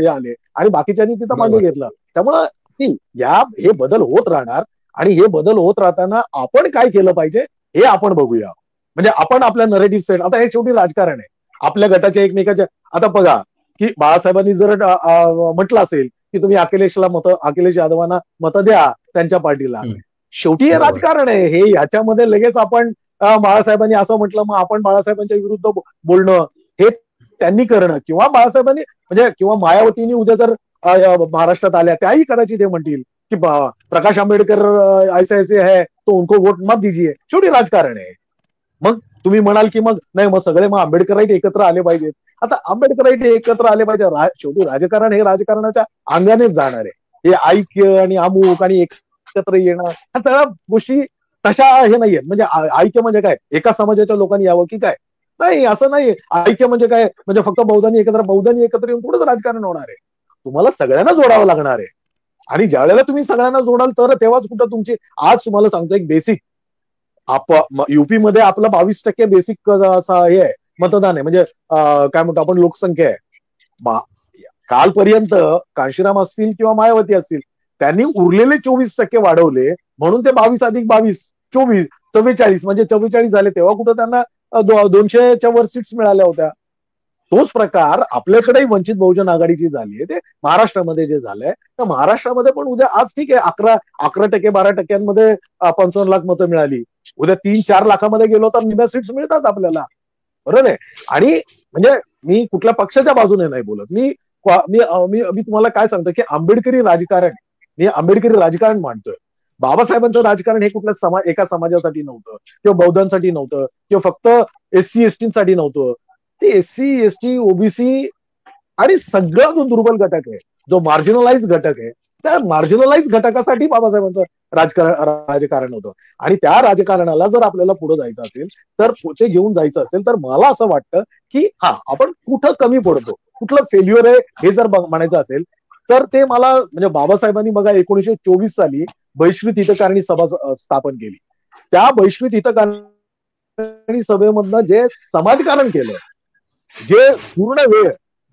आले आणि बाकीच्यांनी तिथं मागे घेतलं. त्यामुळं हे बदल होत राहणार, आणि हे बदल होत राहताना आपण काय केलं पाहिजे हे आपण बघूया. म्हणजे आपण आपल्या नरेटिव्ह सेट, आता हे शेवटी राजकारण आहे. आपल्या गटाच्या एकमेकाच्या, आता बघा की बाळासाहेबांनी जर म्हटलं असेल की तुम्ही अखिलेश यादवांना मतं द्या त्यांच्या पार्टीला, शेवटी हे राजकारण आहे. हे ह्याच्यामध्ये लगेच आपण बाळासाहेबांनी असं म्हटलं मग आपण बाळासाहेबांच्या विरुद्ध बोलणं हे त्यांनी करणं, किंवा बाळासाहेबांनी म्हणजे किंवा मायावतींनी उद्या जर महाराष्ट्रात आल्या त्याही कदाचित हे म्हणतील की प्रकाश आंबेडकर ऐसे है तो उनको वोट मत दीजिए. शेवटी राजकारण आहे. मग तुम्ही म्हणाल की मग नाही, मग सगळे राईट एकत्र आले पाहिजेत. आता आंबेडकराईट एकत्र आले पाहिजे. शेवटी राजकारण हे राजकारणाच्या अंगानेच जाणार आहे. हे ऐक्य आणि अमुक आणि एकत्र येणं ह्या सगळ्या गोष्टी तशा हे नाहीयेत. म्हणजे ऐक्य म्हणजे काय? एका समाजाच्या लोकांनी यावं की काय? नाही, असं नाही. ऐक्य म्हणजे काय? म्हणजे फक्त बौद्धांनी एकत्र येऊन थोडंच राजकारण होणार आहे. तुम्हाला सगळ्यांना जोडावं लागणार आहे. आणि ज्या वेळेला तुम्ही सगळ्यांना जोडाल तर तेव्हाच कुठं तुमची, आज तुम्हाला सांगतो एक बेसिक, युपी मध्ये आपलं 22% बेसिक हे आहे, मतदान आहे. म्हणजे काय म्हणतो आपण, लोकसंख्या आहे. कालपर्यंत कांशीराम असतील किंवा मायावती असतील, त्यांनी उरलेले 24% वाढवले, म्हणून ते 22 अधिक 22 24 44 म्हणजे 44 झाले. तेव्हा कुठं त्यांना 200च्या वर सीट्स मिळाल्या होत्या. तोच प्रकार आपल्याकडेही वंचित बहुजन आघाडीची झाली आहे. ते महाराष्ट्रामध्ये जे झालंय, तर महाराष्ट्रामध्ये पण उद्या, आज ठीक आहे 11% 12% 55 लाख मतं मिळाली. उद्या 3-4 लाखामध्ये गेलो तर निम्या सीट्स मिळतात आपल्याला, बरोबर आहे. आणि म्हणजे मी कुठल्या पक्षाच्या बाजूने नाही बोलत. मी तुम्हाला काय सांगतो की आंबेडकरी राजकारण मांडतोय. बाबासाहेबांचं राजकारण हे कुठल्या एका समाजासाठी नव्हतं, किंवा बौद्धांसाठी नव्हतं, किंवा फक्त SC ST साठी नव्हतं. ते SC ST OBC आणि सगळा जो दुर्बल घटक आहे, जो मार्जिनलाइज घटक आहे, त्या मार्जिनलाइज घटकासाठी बाबासाहेबांचं राजकारण होतं. आणि त्या राजकारणाला जर आपल्याला पुढे जायचं असेल, तर ते घेऊन जायचं असेल, तर मला असं वाटतं की आपण कुठं कमी पडतो, कुठलं फेल्युअर आहे हे जर म्हणायचं असेल, तर ते मला, म्हणजे बाबासाहेबांनी बघा 1924 साली बहिष्कृत हितकारणी सभा स्थापन केली. त्या बहिष्कृत हितकारणी सभेमधनं जे समाजकारण केलं, जे पूर्ण वेळ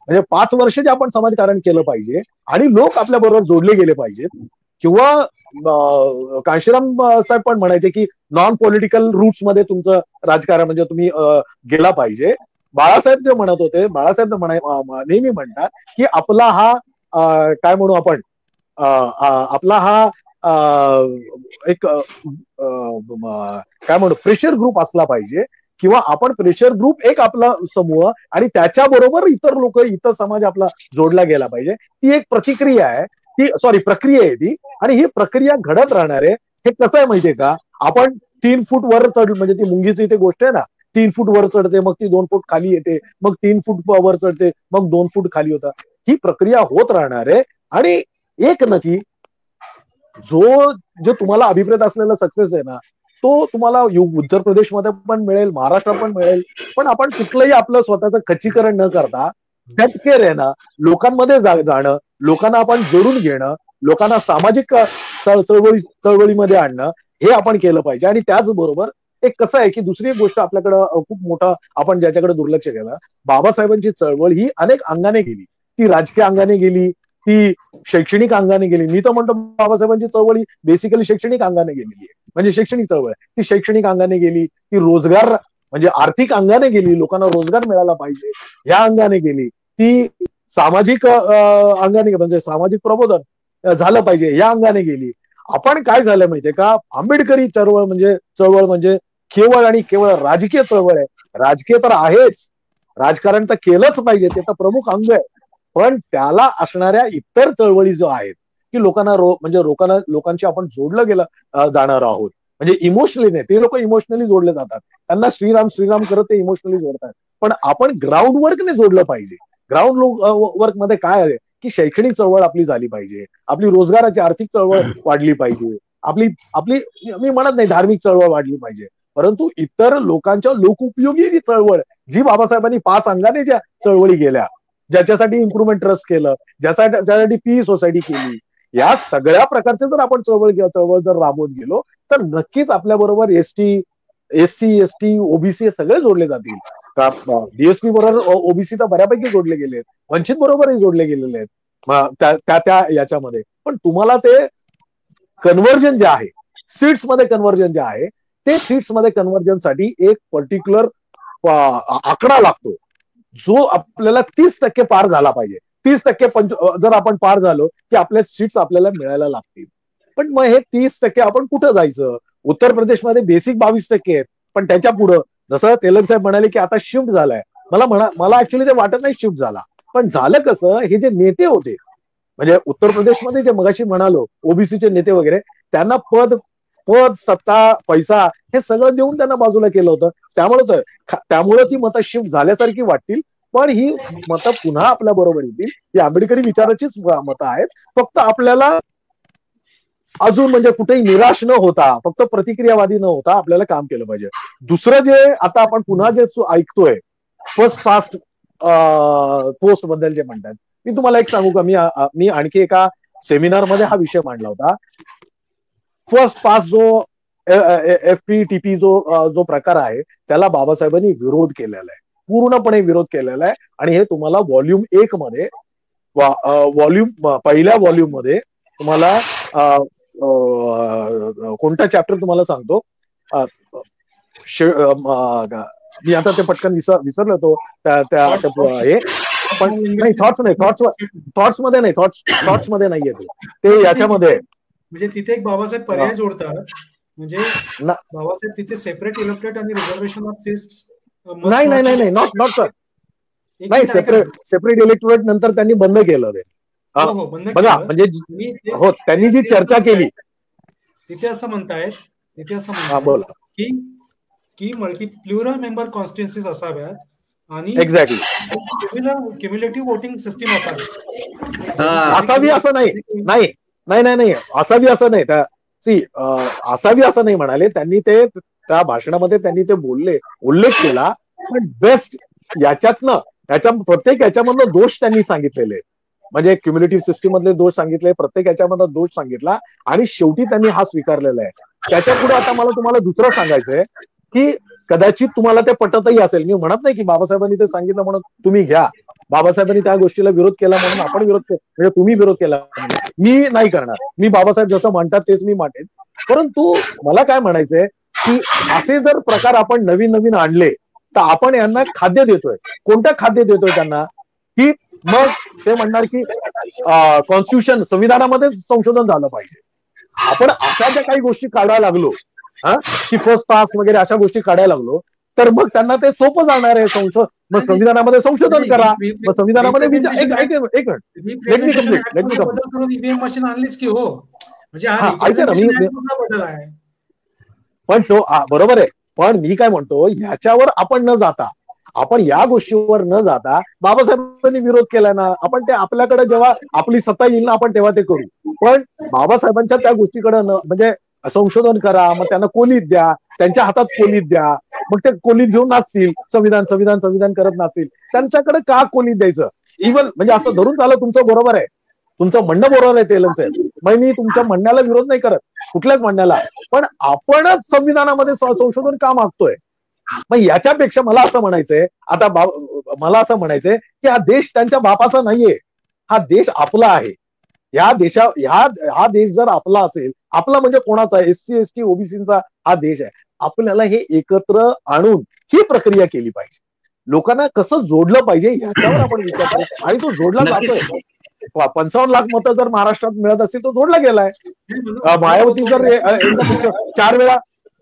म्हणजे 5 वर्ष जे आपण समाजकारण केलं पाहिजे, आणि लोक आपल्या बरोबर जोडले गेले पाहिजेत, किंवा कांशीराम साहेब पण म्हणायचे की नॉन पॉलिटिकल रूट्स मध्ये तुमचं राजकारण म्हणजे तुम्ही गेला पाहिजे. बाळासाहेब जे म्हणत होते, बाळासाहेब नेहमी म्हणतात की आपला हा काय म्हणू आपण, आपला हा एक काय म्हणू प्रेशर ग्रुप असला पाहिजे, किंवा आपण प्रेशर ग्रुप एक आपला समूह आणि त्याच्याबरोबर इतर लोक, इतर समाज आपला जोडला गेला पाहिजे. ती एक प्रक्रिया आहे ती. आणि ही प्रक्रिया घडत राहणार आहे. हे कसं आहे माहितीये का, आपण 3 फूट वर चढ, म्हणजे ती मुंगीची इथे गोष्ट आहे ना, 3 फूट वर चढते, मग ती 2 फूट खाली येते, मग 3 फूट वर चढते, मग 2 फूट खाली होता. ही प्रक्रिया होत राहणार आहे. आणि एक नक्की जो तुम्हाला अभिप्रेत असलेला सक्सेस आहे ना, तो तुम्हाला उत्तर प्रदेशमध्ये पण मिळेल, महाराष्ट्रात पण मिळेल. पण आपण कुठलंही आपलं स्वतःचं खच्चीकरण न करता डटके येणं, लोकांमध्ये जाणं, लोकांना आपण जोडून घेणं, लोकांना सामाजिक चळवळीमध्ये आणणं, हे आपण केलं पाहिजे. आणि त्याचबरोबर एक कसं आहे की दुसरी एक गोष्ट आपल्याकडं खूप मोठा आपण ज्याच्याकडे दुर्लक्ष केलं, बाबासाहेबांची चळवळ ही अनेक अंगाने गेली. ती राजकीय अंगाने गेली, ती शैक्षणिक अंगाने गेली. मी तर म्हणतो बाबासाहेबांची चळवळ ही बेसिकली शैक्षणिक अंगाने गेलेली आहे, म्हणजे शैक्षणिक चळवळ आहे. ती शैक्षणिक अंगाने गेली, ती रोजगार म्हणजे आर्थिक अंगाने गेली, लोकांना रोजगार मिळाला पाहिजे ह्या अंगाने गेली, ती सामाजिक अंगाने म्हणजे सामाजिक प्रबोधन झालं पाहिजे या अंगाने गेली. आपण काय झालं माहितीये का, आंबेडकरी चळवळ म्हणजे केवळ आणि केवळ राजकीय चळवळ आहे. राजकीय तर आहेच, राजकारण तर केलंच पाहिजे, ते तर प्रमुख अंग आहे. पण त्याला असणाऱ्या इतर चळवळी जो आहेत की लोकांना म्हणजे लोकांशी आपण जोडलं गेलं जाणार आहोत. म्हणजे इमोशनली नाही, ते लोक इमोशनली जोडले जातात, त्यांना श्रीराम श्रीराम करत ते इमोशनली जोडतात. पण आपण ग्राउंड वर्कने जोडलं पाहिजे. ग्राउंड वर्क मध्ये काय आहे की शैक्षणिक चळवळ आपली झाली पाहिजे, आपली रोजगाराची आर्थिक चळवळ वाढली पाहिजे, आपली आपली मी म्हणत नाही धार्मिक चळवळ वाढली पाहिजे, परंतु इतर लोकांच्या लोकोपयोगी जी चळवळ, जी बाबासाहेबांनी 5 अंगाने ज्या चळवळी गेल्या, ज्याच्यासाठी इम्प्रुव्हमेंट ट्रस्ट केलं, ज्यासाठी पी सोसायटी केली, या सगळ्या प्रकारचे जर आपण चळवळ जर राबवत गेलो तर नक्कीच आपल्या बरोबर एससी एसटी ओबीसी हे सगळे जोडले जातील. डीएसपी बरोबर ओबीसी तर बऱ्यापैकी जोडले गेले आहेत, वंचित बरोबरही जोडले गेलेले आहेत त्या याच्यामध्ये. पण तुम्हाला ते कन्व्हर्जन जे आहे, सीट्स मध्ये कन्व्हर्जन जे आहे, ते सीट्स मध्ये कन्व्हर्जन साठी एक पर्टिक्युलर आकडा लागतो, जो आपल्याला 30% पार झाला पाहिजे. 30% जर आपण पार झालो की आपल्या सीट्स आपल्याला मिळायला लागतील. पण मग हे 30% आपण कुठं जायचं? उत्तर प्रदेशमध्ये बेसिक 22% आहेत, पण त्याच्या पुढं जसं तेलंग साहेब म्हणाले की आता शिफ्ट झालाय, मला ऍक्च्युली ते वाटत नाही शिफ्ट झाला. पण झालं कसं, हे जे नेते होते म्हणजे उत्तर प्रदेशमध्ये जे मगाशी म्हणालो ओबीसीचे नेते वगैरे, त्यांना पद सत्ता पैसा हे सगळं देऊन त्यांना बाजूला केलं होतं. त्यामुळे ती मतं शिफ्ट झाल्यासारखी वाटतील, पण ही मतं पुन्हा आपल्या बरोबर येतील. ही आंबेडकरी विचाराचीच मतं आहेत. फक्त आपल्याला अजून म्हणजे कुठेही निराश न होता, फक्त प्रतिक्रियावादी न होता आपल्याला काम केलं पाहिजे. दुसरं जे आता आपण पुन्हा जे ऐकतोय फर्स्ट फास्ट पोस्ट बद्दल जे म्हणतात, मी तुम्हाला एक सांगू का, मी आणखी एका सेमिनारमध्ये हा विषय मांडला होता. फर्स्ट पास जो FPTP जो प्रकार आहे त्याला बाबासाहेबांनी विरोध केलेला आहे, पूर्णपणे विरोध केलेला आहे. आणि हे तुम्हाला व्हॉल्यूम 1 मध्ये पहिल्या व्हॉल्यूम मध्ये तुम्हाला कोणता चॅप्टर तुम्हाला सांगतो, मी आता ते पटकन विसरलो तो हे, पण नाही थॉट्स मध्ये नाहीये ते याच्यामध्ये. म्हणजे तिथे एक बाबासाहेब पर्याय जोडतात, म्हणजे बाबासाहेब तिथे सेपरेट इलेक्टेड आणि रिझर्वेशन ऑफ सीट्स नाही नॉट सर, नाही सेपरेट इलेक्टोरेट नंतर त्यांनी बंद केलं ते. बघा म्हणजे हो, त्यांनी जी चर्चा केली तिथे असं म्हणतायत बोला की प्लुरल मेंबर कॉन्स्टिट्युन्सीज असाव्यात आणि एक्झॅक्टली क्युम्युलेटिव्ह वोटिंग सिस्टीम असावी. असावी असं नाही असावी असं नाही असावी असं नाही म्हणाले त्यांनी. ते त्या भाषणामध्ये त्यांनी ते उल्लेख केला, पण बेस्ट प्रत्येक याच्यामधलं दोष त्यांनी सांगितलेले, म्हणजे क्युम्युलेटिव्ह सिस्टीम मधले दोष सांगितले, प्रत्येक याच्यामधला दोष सांगितला आणि शेवटी त्यांनी हा स्वीकारलेला आहे. त्याच्या पुढे आता मला तुम्हाला दुसरं सांगायचंय की कदाचित तुम्हाला ते पटतही असेल. मी म्हणत नाही की बाबासाहेबांनी ते सांगितलं म्हणून तुम्ही घ्या, बाबासाहेबांनी त्या गोष्टीला विरोध केला म्हणून आपण विरोध केला, म्हणजे तुम्ही विरोध केला मी नाही करणार. मी बाबासाहेब जसं म्हणतात तेच मी मांडेन. परंतु मला काय म्हणायचंय की असे जर प्रकार आपण नवीन आणले तर आपण यांना खाद्य देतोय. कोणतं खाद्य देतोय त्यांना? की मग ते म्हणणार की कॉन्स्टिट्यूशन संविधानामध्ये संशोधन झालं पाहिजे. आपण अशा ज्या काही गोष्टी काढायला लागलो की फर्स्ट पास वगैरे अशा गोष्टी काढायला लागलो तर मग त्यांना ते सोपं जाणार आहे. मग संविधानामध्ये संशोधन करा, मग संविधानामध्ये एक minute let me complete. EVM machine आणलीच की हो, म्हणजे पण तो बरोबर आहे. पण मी काय म्हणतो, ह्याच्यावर आपण न जाता, आपण या गोष्टीवर न जाता बाबासाहेबांनी विरोध केला ना, आपण ते आपल्याकडे जेव्हा आपली सत्ता येईल ना आपण तेव्हा ते करू. पण बाबासाहेबांच्या त्या गोष्टीकडे म्हणजे संशोधन करा, मग त्यांना कोलीत द्या, त्यांच्या हातात कोलीत द्या, मग ते कोलीत घेऊन नाचतील, संविधान संविधान संविधान करत नाचतील. त्यांच्याकडे का कोलीत द्यायचं? इव्हन म्हणजे असं धरून चाललं, तुमचं बरोबर आहे, तुमचं म्हणणं बरोबर आहे तेलंग साहेब, मग मी तुमच्या म्हणण्याला विरोध नाही करत, कुठल्याच म्हणण्याला, पण आपणच संविधानामध्ये संशोधन का मागतोय? मग याच्यापेक्षा मला असं म्हणायचंय, आता मला असं म्हणायचंय की हा देश त्यांच्या बापाचा नाहीये, हा देश आपला आहे. हा देश जर आपला असेल, आपला म्हणजे कोणाचा? SC ST OBCचा हा देश आहे. आपल्याला हे एकत्र आणून ही प्रक्रिया केली पाहिजे, लोकांना कसं जोडलं पाहिजे याच्यावर आपण विचार करू, आणि तो जोडला जातोय. 55 लाख मतं जर महाराष्ट्रात मिळत असतील, तो जोडला गेलाय. मायावती जर एकदम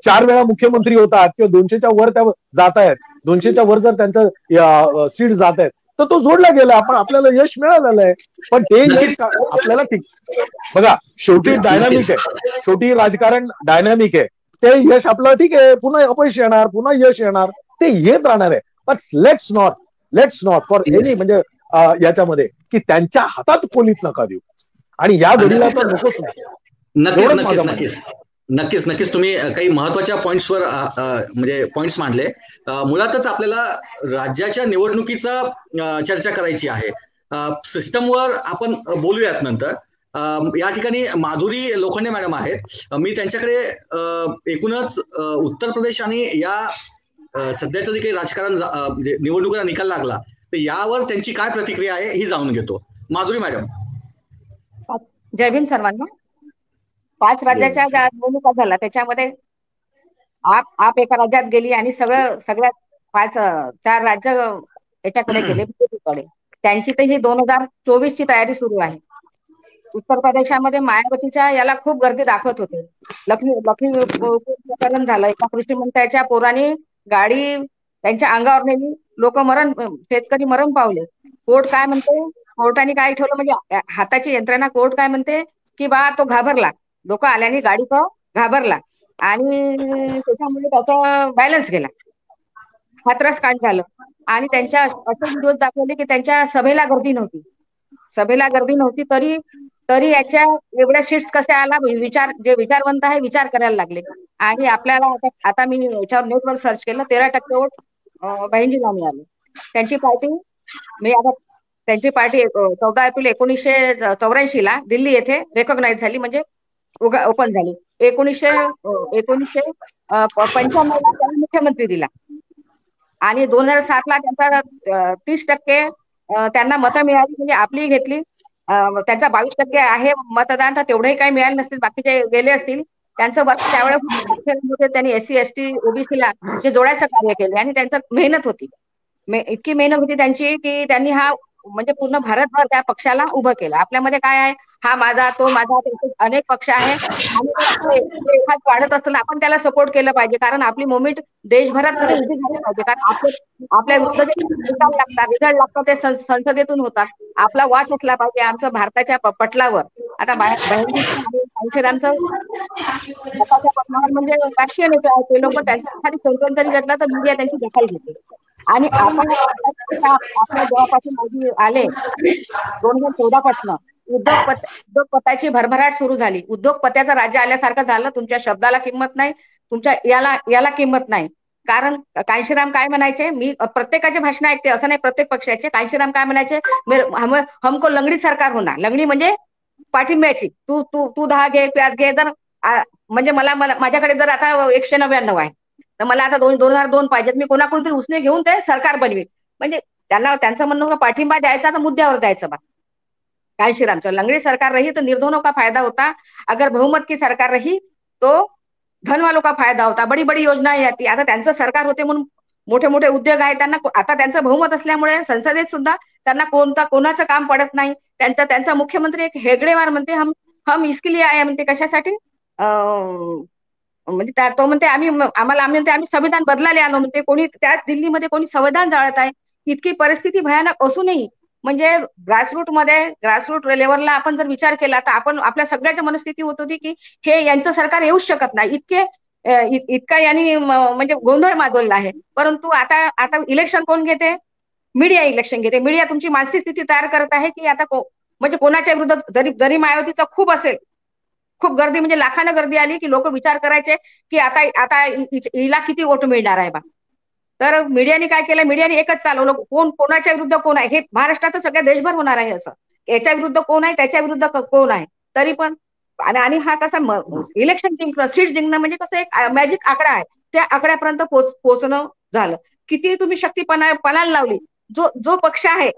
4 वेळा मुख्यमंत्री होतात किंवा 200च्या वर त्या जात आहेत, 200च्या वर जर त्यांचं सीट जात आहेत, तर तो जोडला गेला, आपण आपल्याला यश मिळालेलं आहे. पण ते यश आपल्याला ठीक, बघा शेवटी डायनामिक आहे, शेवटी राजकारण डायनामिक आहे. ते यश आपलं ठीक आहे, पुन्हा अपयश येणार, पुन्हा यश येणार, ते येत राहणार आहे. पण लेट्स नॉट फॉर एनी म्हणजे याच्यामध्ये की त्यांच्या हातात कोलीत नका देऊ, आणि या घडीला तर नकोच नाही. नक्कीच तुम्ही काही महत्वाच्या पॉइंट्सवर म्हणजे पॉइंट्स मांडले. मुळातच आपल्याला राज्याच्या निवडणुकीचा चर्चा करायची आहे. सिस्टमवर आपण बोलूयात नंतर. या ठिकाणी माधुरी लोखंडे मॅडम आहेत, मी त्यांच्याकडे एकूणच उत्तर प्रदेश आणि या सध्याचं जे काही राजकारण निवडणुकीचा निकाल लागला, तर यावर त्यांची काय प्रतिक्रिया आहे ही जाणून घेतो. माधुरी मॅडम. जय भीम सर्वांना. 5 राज्याच्या ज्या निवडणुका झाल्या त्याच्यामध्ये आप एका राज्यात गेली आणि सगळ्यात 4 राज्य याच्याकडे गेले, बीजेपीकडे. त्यांची तर ही 2024 ची तयारी सुरू आहे. उत्तर प्रदेशामध्ये मायावतीच्या याला खूप गर्दी दाखवत होते. लक्ष्मी प्रकरण झालं, एका कृषी मंत्र्याच्या पोराने गाडी त्यांच्या अंगावर नेली, शेतकरी मरण पावले. कोर्ट काय म्हणते, कोर्टाने काय ठेवलं म्हणजे हाताची यंत्रणा, कोर्ट काय म्हणते की बा तो घाबरला, लोक आल्याने गाडी तो घाबरला आणि त्याच्यामुळे त्याचा बॅलन्स गेला, हातरस कांड झालं. आणि त्यांच्या असे व्हिडिओ दाखवले की त्यांच्या सभेला गर्दी नव्हती तरी याच्या एवढ्या सीट्स कशा आला, जे विचारवंत आहे विचार करायला लागले. आणि आपल्याला आता मी याच्यावर नेटवर सर्च केलं, 13% वोट बहिणजीला मिळाले. त्यांची पार्टी 14 एप्रिल 1984 ला दिल्ली येथे रेकॉग्नाइज झाली, म्हणजे ओपन झाली. 1995 ला त्यांनी मुख्यमंत्री दिला आणि 2007 ला त्यांचा 30% त्यांना मतं मिळाली, म्हणजे आपली घेतली. त्यांचा 22% आहे मतदान, तर तेवढेही काही मिळाले नसतील, बाकीचे गेले असतील. त्यांचं वर्ष त्यावेळेस त्यांनी SC ST OBC ला जे जोडायचं कार्य केले आणि त्यांचं मेहनत होती, इतकी मेहनत होती त्यांची की त्यांनी हा म्हणजे पूर्ण भारतभर त्या पक्षाला उभं केलं. आपल्यामध्ये काय आहे, हा माझा तो माझा, अनेक पक्ष आहे आणि एखाद वाढत असताना आपण त्याला सपोर्ट केलं पाहिजे, कारण आपली मुवमेंट देशभरात मध्ये उभी झाली पाहिजे. कारण आपल्या विरुद्ध रिझल्ट लागतात ते संसदेतून होतात. आपला वाच असला पाहिजे आमचं भारताच्या पटलावर. आता कांशीरामचं पटलावर म्हणजे राष्ट्रीय नेते आहेत ते लोक, त्यांच्या एखादी संकल्प जरी घडला तर मीडिया त्यांची दखल घेते. आणि आपण आपल्या जेव्हापासून मोदी आले 2014 पासून उद्योगपत्याची भरभराट सुरू झाली. उद्योगपत्याचं राज्य आल्यासारखं झालं. तुमच्या शब्दाला किंमत नाही, तुमच्या याला किंमत नाही. कारण कांशीराम काय म्हणायचे, मी प्रत्येकाचे भाषण ऐकते असं नाही, प्रत्येक पक्षाचे. कांशीराम काय म्हणायचे, हमको लंगडी सरकार होणार. लंगडी म्हणजे पाठिंब्याची. तू 10 घे, प्याज घे. जर म्हणजे माझ्याकडे जर आता 199 आहे, तर मला आता 2002 पाहिजेत, मी कोणाकडून तरी उसने घेऊन ते सरकार बनवी. म्हणजे त्यांचं म्हणणं होतं पाठिंबा द्यायचा तर मुद्द्यावर द्यायचं बा. कांशीरामचं लंगड़ी सरकार रही तो निर्धनों का फायदा होता, अगर बहुमत की सरकार रही तो धन वालों का फायदा होता. बड़ी बड़ी योजनाएं आती. आता त्यांचं सरकार होते म्हणून मोठे मोठे उद्योग आहेत, त्यांना आता त्यांचं बहुमत असल्यामुळे संसदेत सुद्धा त्यांना कोणाचं काम पडत नाही. त्यांचा मुख्यमंत्री एक हेगडेवार म्हणते, हम इसके लिए आए म्हणते. कशासाठी? म्हणजे तो म्हणते आम्ही संविधान बदलायला आलो म्हणते. कोणी त्याच दिल्लीमध्ये कोणी संविधान जाळत आहे. इतकी परिस्थिती भयानक असूनही म्हणजे ग्रासरूट लेवलला आपण जर विचार केला तर आपण आपल्या सगळ्याची मनस्थिती होत होती की हे यांचं सरकार येऊच शकत नाही. इतका यांनी म्हणजे गोंधळ माजवलेला आहे. परंतु आता इलेक्शन कोण घेते? मीडिया इलेक्शन घेते. मीडिया तुमची मानसिक स्थिती तयार करत आहे की आता म्हणजे कोणाच्या विरुद्ध जरी मायावतीचा खूप असेल खूप गर्दी म्हणजे लाखानं गर्दी आली की लोक विचार करायचे की आता आता हिला किती वोट मिळणार आहे बा. तर मीडियाने काय केलं, मीडियाने एकच चालवलं, कोण कोणाच्या विरुद्ध कोण आहे हे महाराष्ट्रात सगळ्या देशभर होणार आहे असं, याच्या विरुद्ध कोण आहे त्याच्या विरुद्ध कोण आहे. तरी पण आणि हा कसा इलेक्शन जिंकणं, सीट जिंकणं म्हणजे कसं एक मॅजिक आकडा आहे, त्या आकड्यापर्यंत पोहोचणं झालं. किती तुम्ही शक्ती पणाला लावली, जो पक्ष आहे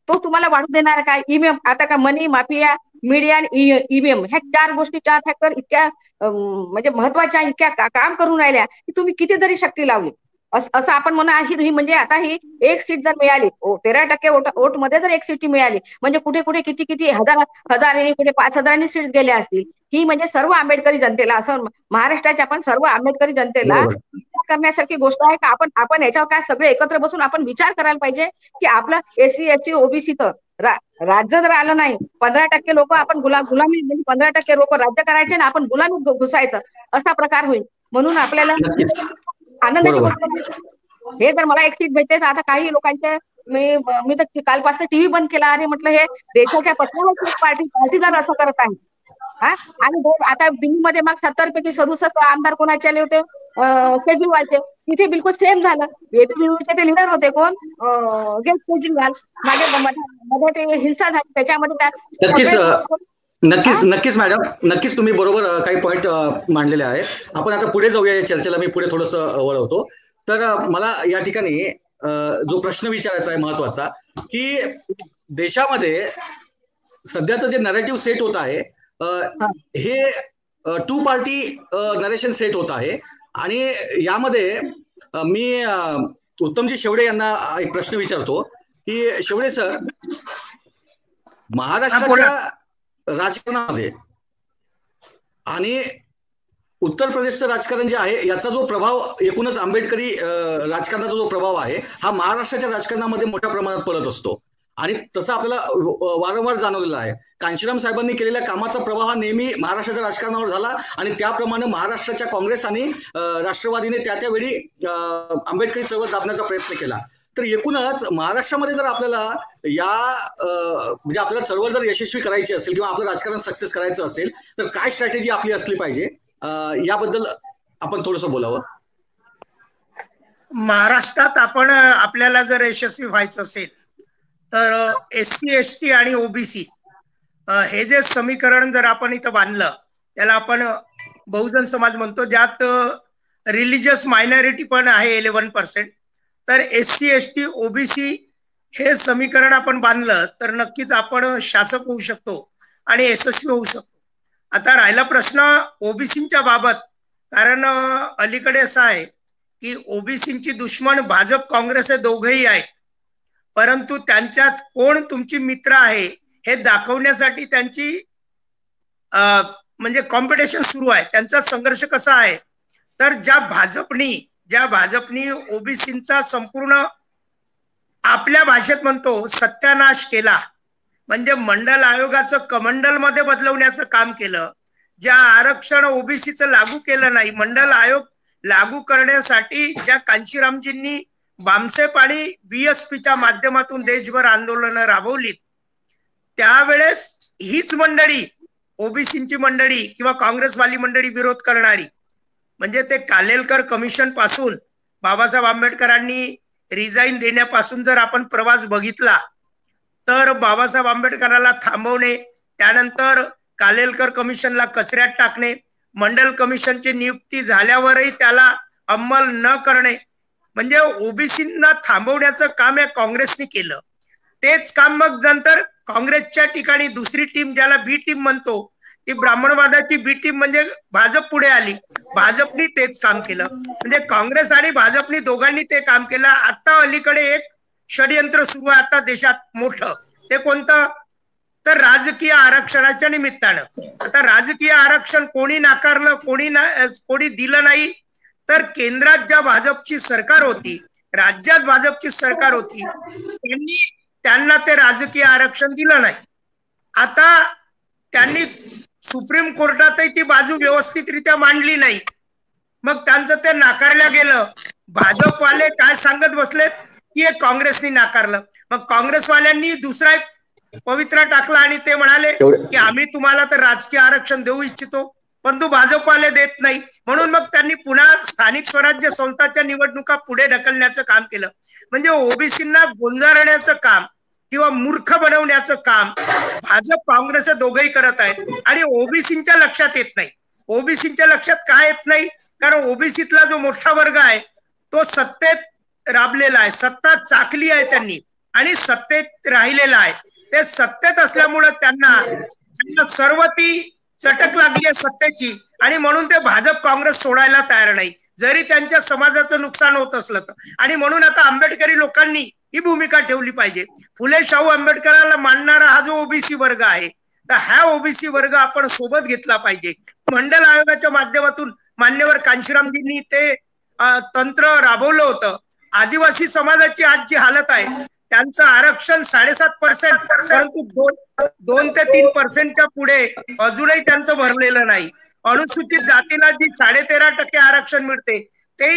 तो तुम्हाला वाढू देणार काय. ईव्हीएम आता का मनी माफिया, मीडिया आणि ईव्हीएम ह्या 4 गोष्टी, 4 फॅक्टर इतक्या म्हणजे महत्वाच्या, इतक्या काम करून राहिल्या की तुम्ही किती जरी शक्ती लावली असं आपण म्हणा. ही म्हणजे आता ही एक सीट जर मिळाली, 13% वोट मध्ये जर एक सीट मिळाली म्हणजे कुठे कुठे किती किती हजारांनी, कुठे 5,000 सीट गेल्या असतील. ही म्हणजे सर्व आंबेडकरी जनतेला, असं महाराष्ट्राच्या आपण सर्व आंबेडकरी जनतेला विचार करण्यासारखी गोष्ट आहे का आपण याच्यावर काय सगळे एकत्र बसून आपण विचार करायला पाहिजे की आपलं SC ST OBC तर राज्य जर आलं नाही, 15% लोक आपण गुलामी म्हणजे 15% लोक राज्य करायचे ना आपण गुलामी घुसायचं, असा प्रकार होईल. म्हणून आपल्याला आनंदाची गोष्ट हे जर मला एक सीट भेटते तर आता काही लोकांच्या मी तर कालपासून टीव्ही बंद केला आणि म्हटलं हे देशाच्या पत्रावरची पार्टीदार असं करत आहे. हा आणि आता दिल्लीमध्ये मग 70 पैकी 67 आमदार कोणाचे आले होते, केजरीवालचे. तिथे बिलकुल सेम झालं. ABVPचे ते लिडर होते कोण, केजरीवाल. मध्ये ते हिंसा झाली त्याच्यामध्ये नक्कीच मॅडम, नक्कीच तुम्ही बरोबर काही पॉइंट मांडलेले आहे. आपण आता पुढे जाऊया या चर्चेला, मी पुढे थोडंसं वळवतो. तर मला या ठिकाणी जो प्रश्न विचारायचा आहे महत्वाचा, की देशामध्ये सध्याचं जे नरेटिव्ह सेट होत आहे हे 2 पार्टी नरेशन सेट होत आहे. आणि यामध्ये मी उत्तमजी शेवडे यांना एक प्रश्न विचारतो की शेवडे सर, महाराष्ट्राच्या राजकारणामध्ये आणि उत्तर प्रदेशचं राजकारण जे आहे याचा जो प्रभाव, एकूणच आंबेडकरी राजकारणाचा जो प्रभाव आहे हा महाराष्ट्राच्या राजकारणामध्ये मोठ्या प्रमाणात पडत असतो. आणि तसं आपल्याला वारंवार जाणवलेलं आहे. कांशीराम साहेबांनी केलेल्या कामाचा प्रभाव हा नेहमी महाराष्ट्राच्या राजकारणावर झाला आणि त्याप्रमाणे महाराष्ट्राच्या काँग्रेस आणि राष्ट्रवादीने त्यावेळी आंबेडकरी चळवळ दाबण्याचा प्रयत्न केला. तर एकूणच महाराष्ट्रामध्ये जर आपल्याला म्हणजे आपल्याला चळवळ जर यशस्वी करायची असेल किंवा आपलं राजकारण सक्सेस करायचं असेल तर काय स्ट्रॅटेजी आपली असली पाहिजे, याबद्दल आपण थोडंसं बोलावं. महाराष्ट्रात आपल्याला जर यशस्वी व्हायचं असेल तर SC ST आणि OBC हे जे समीकरण जर आपण इथं बांधलं, त्याला आपण बहुजन समाज म्हणतो, ज्यात रिलिजियस मायनॉरिटी पण आहे 11%. तर SC ST OBC हे समीकरण आपण बांधलं तर नक्कीच आपण शासक होऊ शकतो आणि यशस्वी होऊ शकतो. आता राहिला प्रश्न OBCच्या बाबत, कारण अलीकडे असं आहे की OBCची दुश्मन भाजप काँग्रेस हे दोघेही आहेत, परंतु त्यांच्यात कोण तुमची मित्र आहे हे दाखवण्यासाठी त्यांची म्हणजे कॉम्पिटिशन सुरू आहे. त्यांचा संघर्ष कसा आहे तर ज्या भाजपनी OBCचा संपूर्ण आपल्या भाषेत म्हणतो सत्यानाश केला, म्हणजे मंडल आयोगाचं कमंडल मध्ये बदलवण्याचं काम केलं. ज्या आरक्षण OBCचं लागू केलं नाही, मंडल आयोग लागू करण्यासाठी ज्या कांशीरामजींनी बामसेप आणि BSPच्या माध्यमातून देशभर आंदोलनं राबवली, त्यावेळेस हीच मंडळी, OBCची मंडळी किंवा काँग्रेसवाली मंडळी विरोध करणारी, म्हणजे ते कालेलकर कमिशन पासून बाबासाहेब आंबेडकरांनी रिझाईन देण्यापासून जर आपण प्रवास बघितला तर बाबासाहेब आंबेडकरांना थांबवणे, त्यानंतर कालेलकर कमिशनला कचऱ्यात टाकणे, मंडल कमिशनची नियुक्ती झाल्यावरही त्याला अंमल न करणे, म्हणजे OBCना थांबवण्याचं काम या काँग्रेसने केलं. तेच काम मग नंतर काँग्रेसच्या ठिकाणी दुसरी टीम, ज्याला B टीम म्हणतो, ती ब्राह्मणवादाची B टीम म्हणजे भाजप पुढे आली. भाजपनी तेच काम केलं, म्हणजे काँग्रेस आणि भाजपनी दोघांनी ते काम केलं. आता अलीकडे एक षडयंत्र सुरू आहे आता देशात मोठं, ते कोणतं तर राजकीय आरक्षणाच्या निमित्तानं. आता राजकीय आरक्षण कोणी नाकारलं, कोणी दिलं नाही, तर केंद्रात ज्या भाजपची सरकार होती, राज्यात भाजपची सरकार होती, त्यांना ते राजकीय आरक्षण दिलं नाही. आता त्यांनी सुप्रीम कोर्टातही ती बाजू व्यवस्थितरित्या मांडली नाही, मग त्यांचं ते नाकारलं गेलं. भाजपवाले काय सांगत बसलेत की हे काँग्रेसनी नाकारलं, मग काँग्रेसवाल्यांनी दुसरा एक पवित्रा टाकला आणि ते म्हणाले की आम्ही तुम्हाला तर राजकीय आरक्षण देऊ इच्छितो. परंतु भाजपवाले देत नाही. म्हणून मग त्यांनी पुन्हा स्थानिक स्वराज्य संस्थांच्या निवडणुका पुढे ढकलण्याचं काम केलं. म्हणजे ओबीसींना गोंजारण्याचं काम किंवा मूर्ख बनवण्याचं काम भाजप काँग्रेस दोघंही करत आहेत. आणि ओबीसींच्या लक्षात येत नाही. ओबीसींच्या लक्षात काय येत नाही? कारण ओबीसीतला जो मोठा वर्ग आहे तो सत्तेत राबलेला आहे, सत्ता चाकली आहे त्यांनी आणि सत्तेत राहिलेला आहे. ते सत्तेत असल्यामुळं त्यांना सर्व ती चटक लागली आहे सत्तेची आणि म्हणून ते भाजप काँग्रेस सोडायला तयार नाही, जरी त्यांच्या समाजाचं नुकसान होत असलं तर. आणि म्हणून आता आंबेडकरी लोकांनी ही भूमिका ठेवली पाहिजे. फुले शाहू आंबेडकरांना मानणारा हा जो ओबीसी वर्ग आहे, तर हा ओबीसी वर्ग आपण सोबत घेतला पाहिजे. मंडल आयोगाच्या माध्यमातून मान्यवर कांशीरामजींनी ते तंत्र राबवलं होतं. आदिवासी समाजाची आज जी हालत आहे, त्यांचं आरक्षण 7.5%, परंतु 2 ते 3% पुढे अजूनही त्यांचं भरलेलं नाही. अनुसूचित जातीला जी 13.5% आरक्षण मिळते ते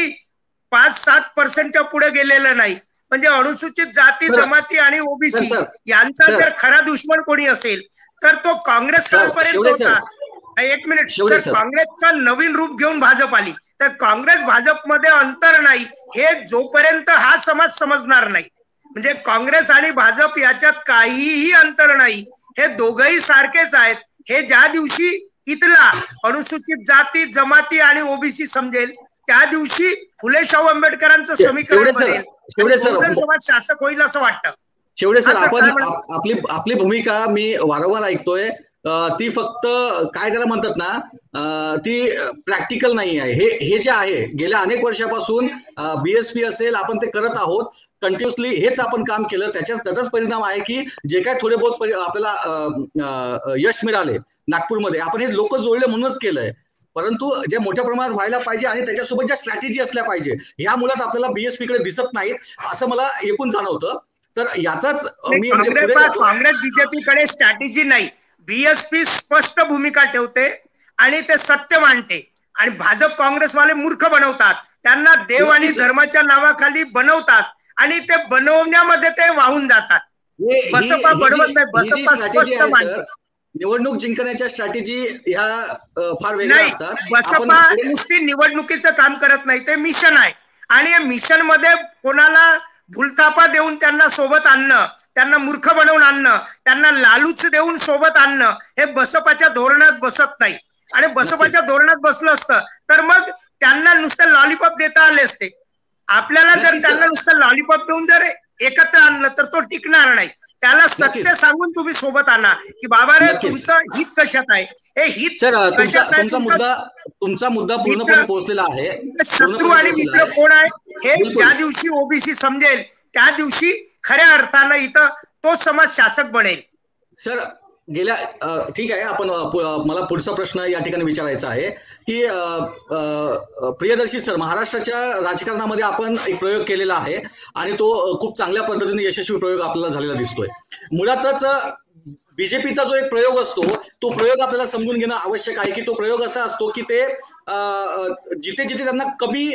5-7% पुढे गेलेलं नाही. म्हणजे अनुसूचित जाती, जमाती आणि ओबीसी यांचा जर खरा दुश्मन कोणी असेल तर तो काँग्रेस कालपर्यंत होता. एक मिनिट सर, काँग्रेसचा नवीन रूप घेऊन भाजप आली, तर काँग्रेस भाजपमध्ये अंतर नाही हे जोपर्यंत हा समाज समजणार नाही, म्हणजे काँग्रेस आणि भाजप याच्यात काहीही अंतर नाही, हे दोघंही सारखेच आहेत, हे ज्या दिवशी इथला अनुसूचित जाती, जमाती आणि ओबीसी समजेल त्या दिवशी फुले शाहू आंबेडकरांचं समीकरण बनेल, बहुजन समाज शासक होईल असं वाटतं. शेवडे सर, आपण आपली भूमिका मी वारंवार ऐकतोय, ती फक्त काय त्याला म्हणतात ना, ती प्रॅक्टिकल नाही आहे. हे जे आहे गेल्या अनेक वर्षापासून बीएसपी असेल, आपण ते करत आहोत कंटिन्युअसली, हेच आपण काम केलं, त्याचाच परिणाम आहे की जे काय थोडे बहुत आपल्याला यश मिळाले नागपूरमध्ये, आपण हे लोक जोडले म्हणूनच केलंय. परंतु जे मोठ्या प्रमाणात व्हायला पाहिजे आणि त्याच्यासोबत ज्या स्ट्रॅटेजी असल्या पाहिजे, ह्या मुळात आपल्याला बीएसपी कडे दिसत नाही असं मला एकूण जाणवतं. तर याचाच मी काँग्रेस बीजेपीकडे स्ट्रॅटेजी नाही, बीएसपी स्पष्ट भूमिका ठेवते आणि ते सत्य मांडते आणि भाजप काँग्रेसवाले मूर्ख बनवतात, त्यांना देव आणि धर्माच्या नावाखाली बनवतात आणि ते बनवण्यामध्ये ते वाहून जातात. बसपा बनवत नाही, बसपा स्पष्ट मांडते. निवडणूक जिंकण्याच्या स्ट्रॅटेजी ह्या फार वेगळ्या असतात. बसपा नुसती निवडणुकीचं काम करत नाही, ते मिशन आहे आणि या मिशन मध्ये कोणाला भूलथापा देऊन त्यांना सोबत आणणं, त्यांना मूर्ख बनवून आणणं, त्यांना लालूच देऊन सोबत आणणं, हे बसपाच्या धोरणात बसत नाही. आणि बसपाच्या धोरणात बसलं असतं तर मग त्यांना नुसतं लॉलीपॉप देता आले असते. आपल्याला जर त्यांना नुसतं लॉलीपॉप देऊन जर एकत्र आणलं तर तो टिकणार नाही. त्याला सत्य सांगून तुम्ही सोबत आणा की बाबा रे तुमचं हित कशात आहे, हे हित कशात आहे. तुमचा मुद्दा पूर्णपणे पोहोचलेला आहे. शत्रू आणि मित्र कोण आहे हे ज्या दिवशी ओबीसी समजेल त्या दिवशी खऱ्या अर्थानं इथं तो समाज शासक बनेल. सर गेल्या ठीक आहे, आपण मला पुढचा प्रश्न या ठिकाणी विचारायचा आहे की प्रियदर्शी सर, महाराष्ट्राच्या राजकारणामध्ये आपण एक प्रयोग केलेला आहे आणि तो खूप चांगल्या पद्धतीने यशस्वी प्रयोग आपल्याला झालेला दिसतोय. मुळातच बीजेपीचा जो एक प्रयोग असतो तो प्रयोग आपल्याला समजून घेणं आवश्यक आहे की तो प्रयोग असा असतो की ते जिथे जिथे त्यांना कमी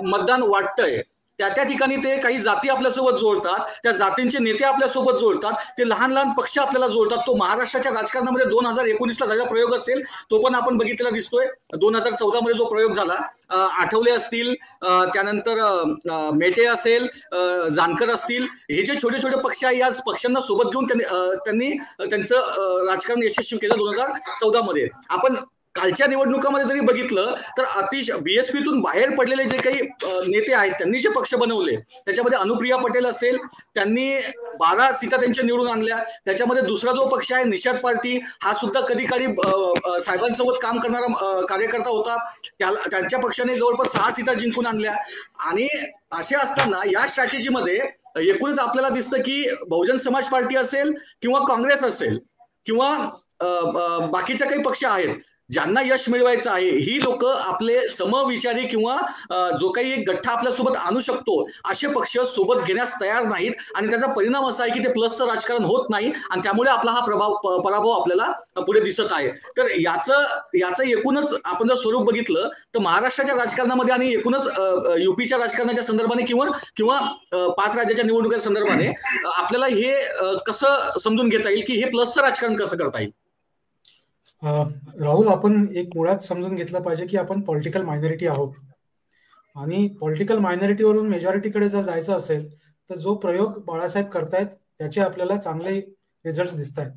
मतदान वाटतंय त्या ठिकाणी ते काही जाती आपल्यासोबत जोडतात, त्या जातींचे नेते आपल्यासोबत जोडतात, ते लहान लहान पक्ष आपल्याला जोडतात. तो महाराष्ट्राच्या राजकारणामध्ये 2019ला झालेला प्रयोग असेल, तो पण आपण बघितलेला दिसतोय. 2014 मध्ये जो प्रयोग झाला, आठवले असतील, त्यानंतर मेटे असेल, जानकर असतील, हे जे छोटे छोटे पक्ष आहे या पक्षांना सोबत घेऊन त्यांनी त्यांचं राजकारण यशस्वी केलं 2014 मध्ये. आपण कालच्या निवडणुकामध्ये जरी बघितलं तर अतिशय बीएसपीतून बाहेर पडलेले जे काही नेते आहेत त्यांनी जे पक्ष बनवले त्याच्यामध्ये अनुप्रिया पटेल असेल, त्यांनी 12 सीटा त्यांच्या निवडून आणल्या. त्याच्यामध्ये दुसरा जो पक्ष आहे निषाद पार्टी, हा सुद्धा कधी काळी साहेबांसोबत काम करणारा कार्यकर्ता होता, त्यांच्या पक्षाने जवळपास 6 सीटा जिंकून आणल्या. आणि असे असताना या स्ट्रॅटेजीमध्ये एकूणच आपल्याला दिसतं की बहुजन समाज पार्टी असेल किंवा काँग्रेस असेल किंवा बाकीचे काही पक्ष आहेत ज्यांना यश मिळवायचं आहे, ही लोक आपले समविचारी किंवा जो काही एक गठ्ठा आपल्यासोबत आणू शकतो असे पक्ष सोबत घेण्यास तयार नाहीत. आणि त्याचा परिणाम असा आहे की ते प्लसचं राजकारण होत नाही आणि त्यामुळे आपला हा पराभव आपल्याला पुढे दिसत आहे. तर याचं एकूणच आपण जर स्वरूप बघितलं तर महाराष्ट्राच्या राजकारणामध्ये आणि एकूणच युपीच्या राजकारणाच्या संदर्भाने किंवा 5 राज्याच्या निवडणुकीच्या संदर्भाने आपल्याला हे कसं समजून घेता येईल की हे प्लसचं राजकारण कसं करता येईल? राहुल, आपण एक मुळात समजून घेतलं पाहिजे की आपण पॉलिटिकल मायनॉरिटी आहोत आणि पॉलिटिकल मायनॉरिटीवरून मेजॉरिटीकडे जर जायचं असेल तर जो प्रयोग बाळासाहेब करतायत त्याचे आपल्याला चांगले रिझल्ट दिसत आहेत.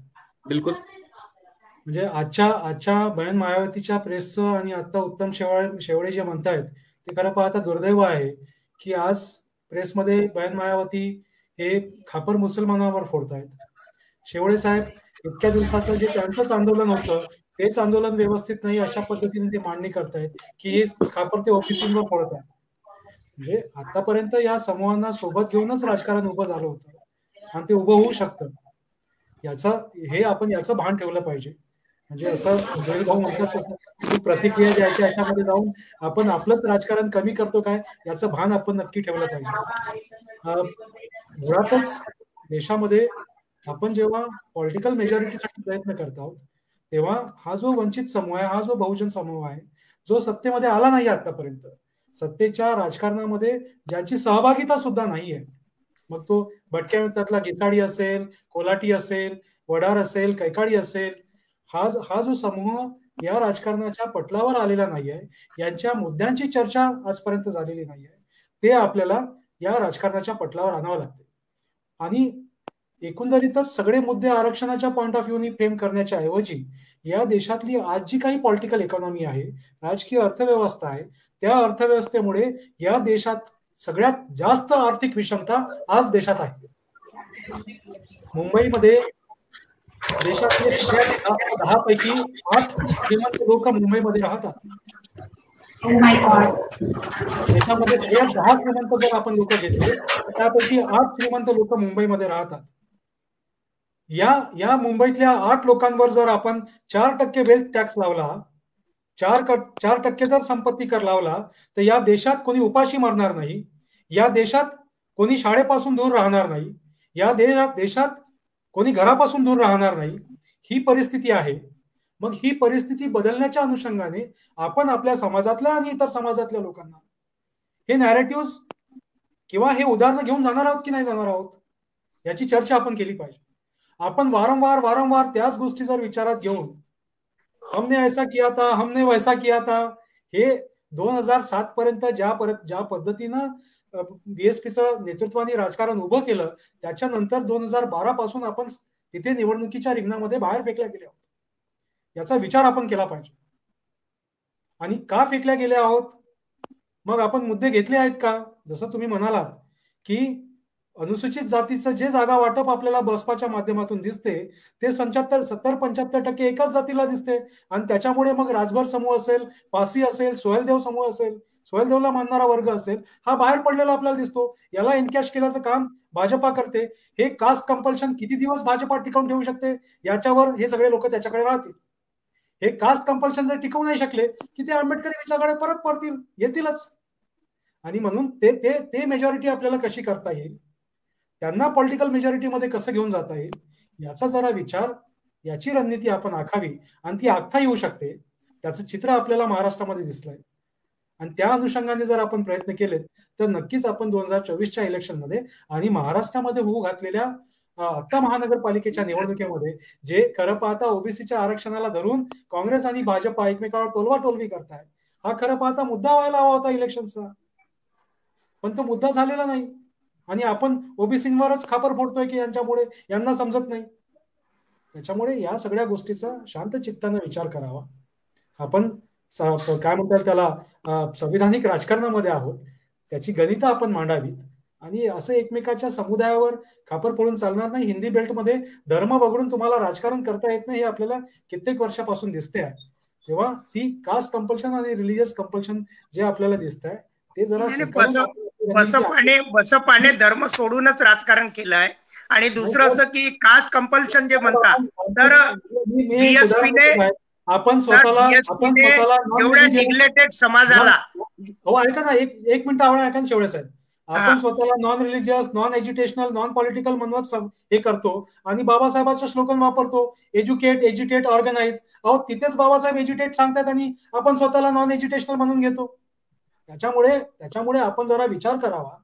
बिलकुल. म्हणजे आजच्या बहन मायावतीच्या प्रेसचं आणि आता उत्तम शेवळे जे म्हणतायत ते खरं पाहता दुर्दैव आहे की आज प्रेसमध्ये बहन मायावती हे खापर मुसलमानावर फोडतायत. शेवळे साहेब इतक्या दिवसाचं जे त्यांचंच आंदोलन होतं तेच आंदोलन व्यवस्थित नाही अशा पद्धतीने ते मांडणी करतायत की हे खापर ते ओबीसींवर फोडत आहेत. म्हणजे आतापर्यंत या समूहांना सोबत घेऊनच राजकारण उभं झालं होतं आणि ते उभं होऊ शकतं याचं भान ठेवलं पाहिजे. म्हणजे असं जुएल भाऊ म्हणतात तसं खूप प्रतिक्रिया द्यायच्या याच्यामध्ये जाऊन आपण आपलंच राजकारण कमी करतो काय याचं भान आपण नक्की ठेवलं पाहिजे. मुळातच देशामध्ये आपण जेव्हा पॉलिटिकल मेजॉरिटीसाठी प्रयत्न करत आहोत तेव्हा हा जो वंचित समूह आहे, हा जो बहुजन समूह आहे, जो सत्तेमध्ये आला नाही आतापर्यंत, सत्तेच्या राजकारणामध्ये ज्याची सहभागिता सुद्धा नाहीये, मग तो भटक्या वित्तातला गिचाडी असेल, कोल्हाटी असेल, वडार असेल, कैकाडी असेल, हा जो समूह या राजकारणाच्या पटलावर आलेला नाहीये, यांच्या मुद्द्यांची चर्चा आजपर्यंत झालेली नाहीये, ते आपल्याला या राजकारणाच्या पटलावर आणावं लागते. आणि एकंदरीतच सगळे मुद्दे आरक्षणाच्या पॉइंट ऑफ व्ह्यूनी फ्रेम करण्याच्या ऐवजी या देशातली आज जी काही पॉलिटिकल इकॉनॉमी आहे, राजकीय अर्थव्यवस्था आहे, त्या अर्थव्यवस्थेमुळे या देशात सगळ्यात जास्त आर्थिक विषमता आज देशात आहे. मुंबईमध्ये देशातले सगळ्यात जास्त 10 पैकी 8 श्रीमंत लोक मुंबईमध्ये राहतात. देशामध्ये सगळ्यात 10 श्रीमंत जर आपण लोक घेतले तर त्यापैकी 8 श्रीमंत लोक मुंबईमध्ये राहतात. या मुंबईतल्या 8 लोकांवर जर आपण 4% वेल्थ टॅक्स लावला, 4% जर संपत्ती कर लावला तर या देशात कोणी उपाशी मरणार नाही, या देशात कोणी शाळेपासून दूर राहणार नाही, या देशात कोणी घरापासून दूर राहणार नाही. ही परिस्थिती आहे. मग ही परिस्थिती बदलण्याच्या अनुषंगाने आपण आपल्या समाजातल्या आणि इतर समाजातल्या लोकांना हे नॅरेटिव्ह किंवा हे उदाहरणं घेऊन जाणार आहोत की नाही जाणार आहोत याची चर्चा आपण केली पाहिजे. आपण वारंवार त्याच गोष्टी जर विचारात घेऊन हमने ऐसा किया था, हमने वैसा किया था, हे 2007 पर्यंत ज्या पद्धतीनं बीएसपीचं नेतृत्वाने राजकारण उभं केलं त्याच्यानंतर 2012 पासून आपण तिथे निवडणुकीच्या रिंगणामध्ये बाहेर फेकल्या गेले आहोत. याचा विचार आपण केला पाहिजे. आणि का फेकल्या गेले आहोत, मग आपण मुद्दे घेतले आहेत का? जसं तुम्ही म्हणालात की अनुसूचित जातीचं जे जागा वाटप आपल्याला बसपाच्या माध्यमातून दिसते ते 70-75% एकाच जातीला दिसते आणि त्याच्यामुळे मग राजभर समूह असेल, पासी असेल, सोहेलदेव समूह असेल, सोहेलदेवला मानणारा वर्ग असेल, हा बाहेर पडलेला आपल्याला दिसतो. याला एनकॅश केल्याचं काम भाजपा करते. हे कास्ट कंपल्शन किती दिवस भाजपा टिकवून ठेवू शकते याच्यावर हे सगळे लोक त्याच्याकडे राहतील. हे कास्ट कंपल्शन जर टिकवू नाही शकले की ते आंबेडकरी विचाराकडे परत येतीलच. आणि म्हणून ते मेजॉरिटी आपल्याला कशी करता येईल, त्यांना पॉलिटिकल मेजॉरिटीमध्ये कसं घेऊन जाता येईल याचा जरा विचार, याची रणनीती आपण आखावी आणि ती आखता येऊ शकते. त्याचं चित्र आपल्याला महाराष्ट्रामध्ये दिसलंय आणि त्या अनुषंगाने जर आपण प्रयत्न केलेत तर नक्कीच आपण 2024च्या इलेक्शनमध्ये आणि महाराष्ट्रामध्ये होऊ घातलेल्या आता महानगरपालिकेच्या निवडणुकीमध्ये जे खरं पाहता ओबीसीच्या आरक्षणाला धरून काँग्रेस आणि भाजपा एकमेकावर टोलवाटोलवी करताय, हा खरं पाहता मुद्दा व्हायला हवा होता इलेक्शनचा, पण तो मुद्दा झालेला नाही आणि आपण ओबीसींवरच खापर फोडतोय की यांच्यामुळे यांना समजत नाही. त्याच्यामुळे या सगळ्या गोष्टीचा शांत चित्ताने विचार करावा. आपण काय म्हणतात त्याला संविधानिक राजकारणामध्ये आहोत, त्याची गणितं आपण मांडावीत आणि असं एकमेकाच्या समुदायावर खापर फोडून चालणार नाही. हिंदी बेल्टमध्ये धर्म वगळून तुम्हाला राजकारण करता येत नाही हे आपल्याला कित्येक वर्षापासून दिसते आहे. तेव्हा ती कास्ट कंपल्शन आणि रिलिजियस कंपल्शन जे आपल्याला दिसत आहे ते जरा बसपाने धर्म सोडूनच राजकारण केलं आहे. आणि दुसरं असं की कास्ट कंपल्शन जे म्हणतात तर बीएसपीने आपण स्वतःला जेवढ्या निग्लेक्टेड समाजाला, हो ऐका ना, एक मिनिट आवडा ऐका ना शेवळे साहेब, आपण स्वतःला non religious, non educational, non political म्हणूनच हे करतो आणि बाबासाहेबांचं स्लोगन वापरतो, एज्युकेट, एज्युटेट, ऑर्गनाइज. अहो तिथेच बाबासाहेब एज्युटेट सांगतात आणि आपण स्वतःला नॉन एज्युकेशनल म्हणून घेतो. त्याच्यामुळे आपण जरा विचार करावा.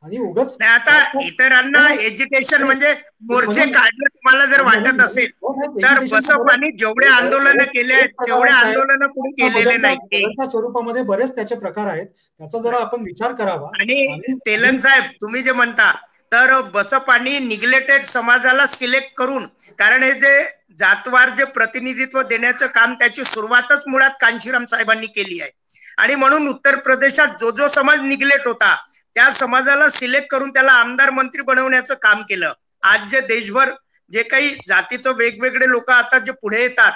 आणि उगाच नाही, आता इतरांना एज्युकेशन म्हणजे मोर्चे काढलं तुम्हाला जर वाटत असेल तर बसपाने जेवढे आंदोलन केले आहेत तेवढे आंदोलन कोणी केलेले नाही. स्वरूपामध्ये बरेच त्याचे प्रकार आहेत, त्याचा जरा आपण विचार करावा. आणि तेलंग साहेब तुम्ही जे म्हणता तर बसपाने निग्लेक्टेड समाजाला सिलेक्ट करून, कारण हे जे जातवार जे प्रतिनिधित्व देण्याचं काम त्याची सुरुवातच मुळात कांशीराम साहेबांनी केली आहे. आणि म्हणून उत्तर प्रदेशात जो जो समाज निग्लेक्ट होता त्या समाजाला सिलेक्ट करून त्याला आमदार मंत्री बनवण्याचं काम केलं. आज जे देशभर जे काही जातीचं वेगवेगळे लोक आता जे पुढे येतात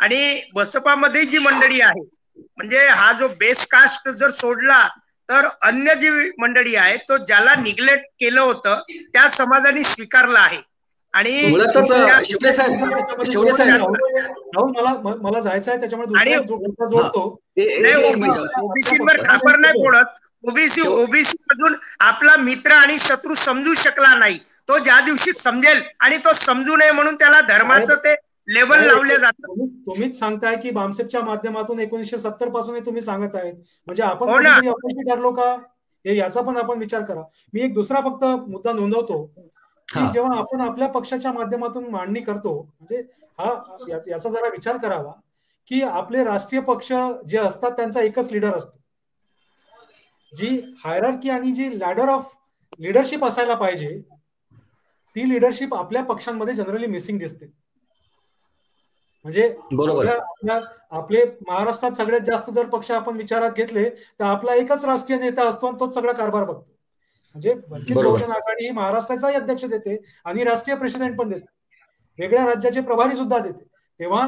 आणि बसपामध्ये जी मंडळी आहे, म्हणजे हा जो बेस कास्ट जर सोडला तर अन्य जी मंडळी आहे तो ज्याला निग्लेक्ट केलं होतं त्या समाजाने स्वीकारलं आहे. आणि मला जायचं आहे त्याच्यामुळे जोडतो. ओबीसीवर खापर नाही फोडत. ओबीसी मधून आपला मित्र आणि शत्रू समजू शकला नाही. तो ज्या दिवशी समजेल आणि तो समजू नये म्हणून त्याला धर्माचं ते लेबल लावले जातं. तुम्हीच सांगताय की बामसेपच्या माध्यमातून 1970 पासून तुम्ही सांगत आहेत, म्हणजे आपण अपयशी ठरलो का याचा पण आपण विचार करा. मी एक दुसरा फक्त मुद्दा नोंदवतो की जेव्हा आपण आपल्या पक्षाच्या माध्यमातून मांडणी करतो, म्हणजे याचा जरा विचार करावा की आपले राष्ट्रीय पक्ष जे असतात त्यांचा एकच लीडर असतो. जी हायरार्की आणि जी लॅडर ऑफ लिडरशिप असायला पाहिजे ती लिडरशिप आपल्या पक्षांमध्ये जनरली मिसिंग दिसते. म्हणजे आपले महाराष्ट्रात सगळ्यात जास्त जर पक्ष आपण विचारात घेतले तर आपला एकच राष्ट्रीय नेता असतो आणि तोच सगळा कारभार बघतो. म्हणजे वंचित बहुजन आघाडी ही महाराष्ट्राचाही अध्यक्ष देते आणि राष्ट्रीय प्रेसिडेंट पण देते, वेगळ्या राज्याचे प्रभारी सुद्धा देते. तेव्हा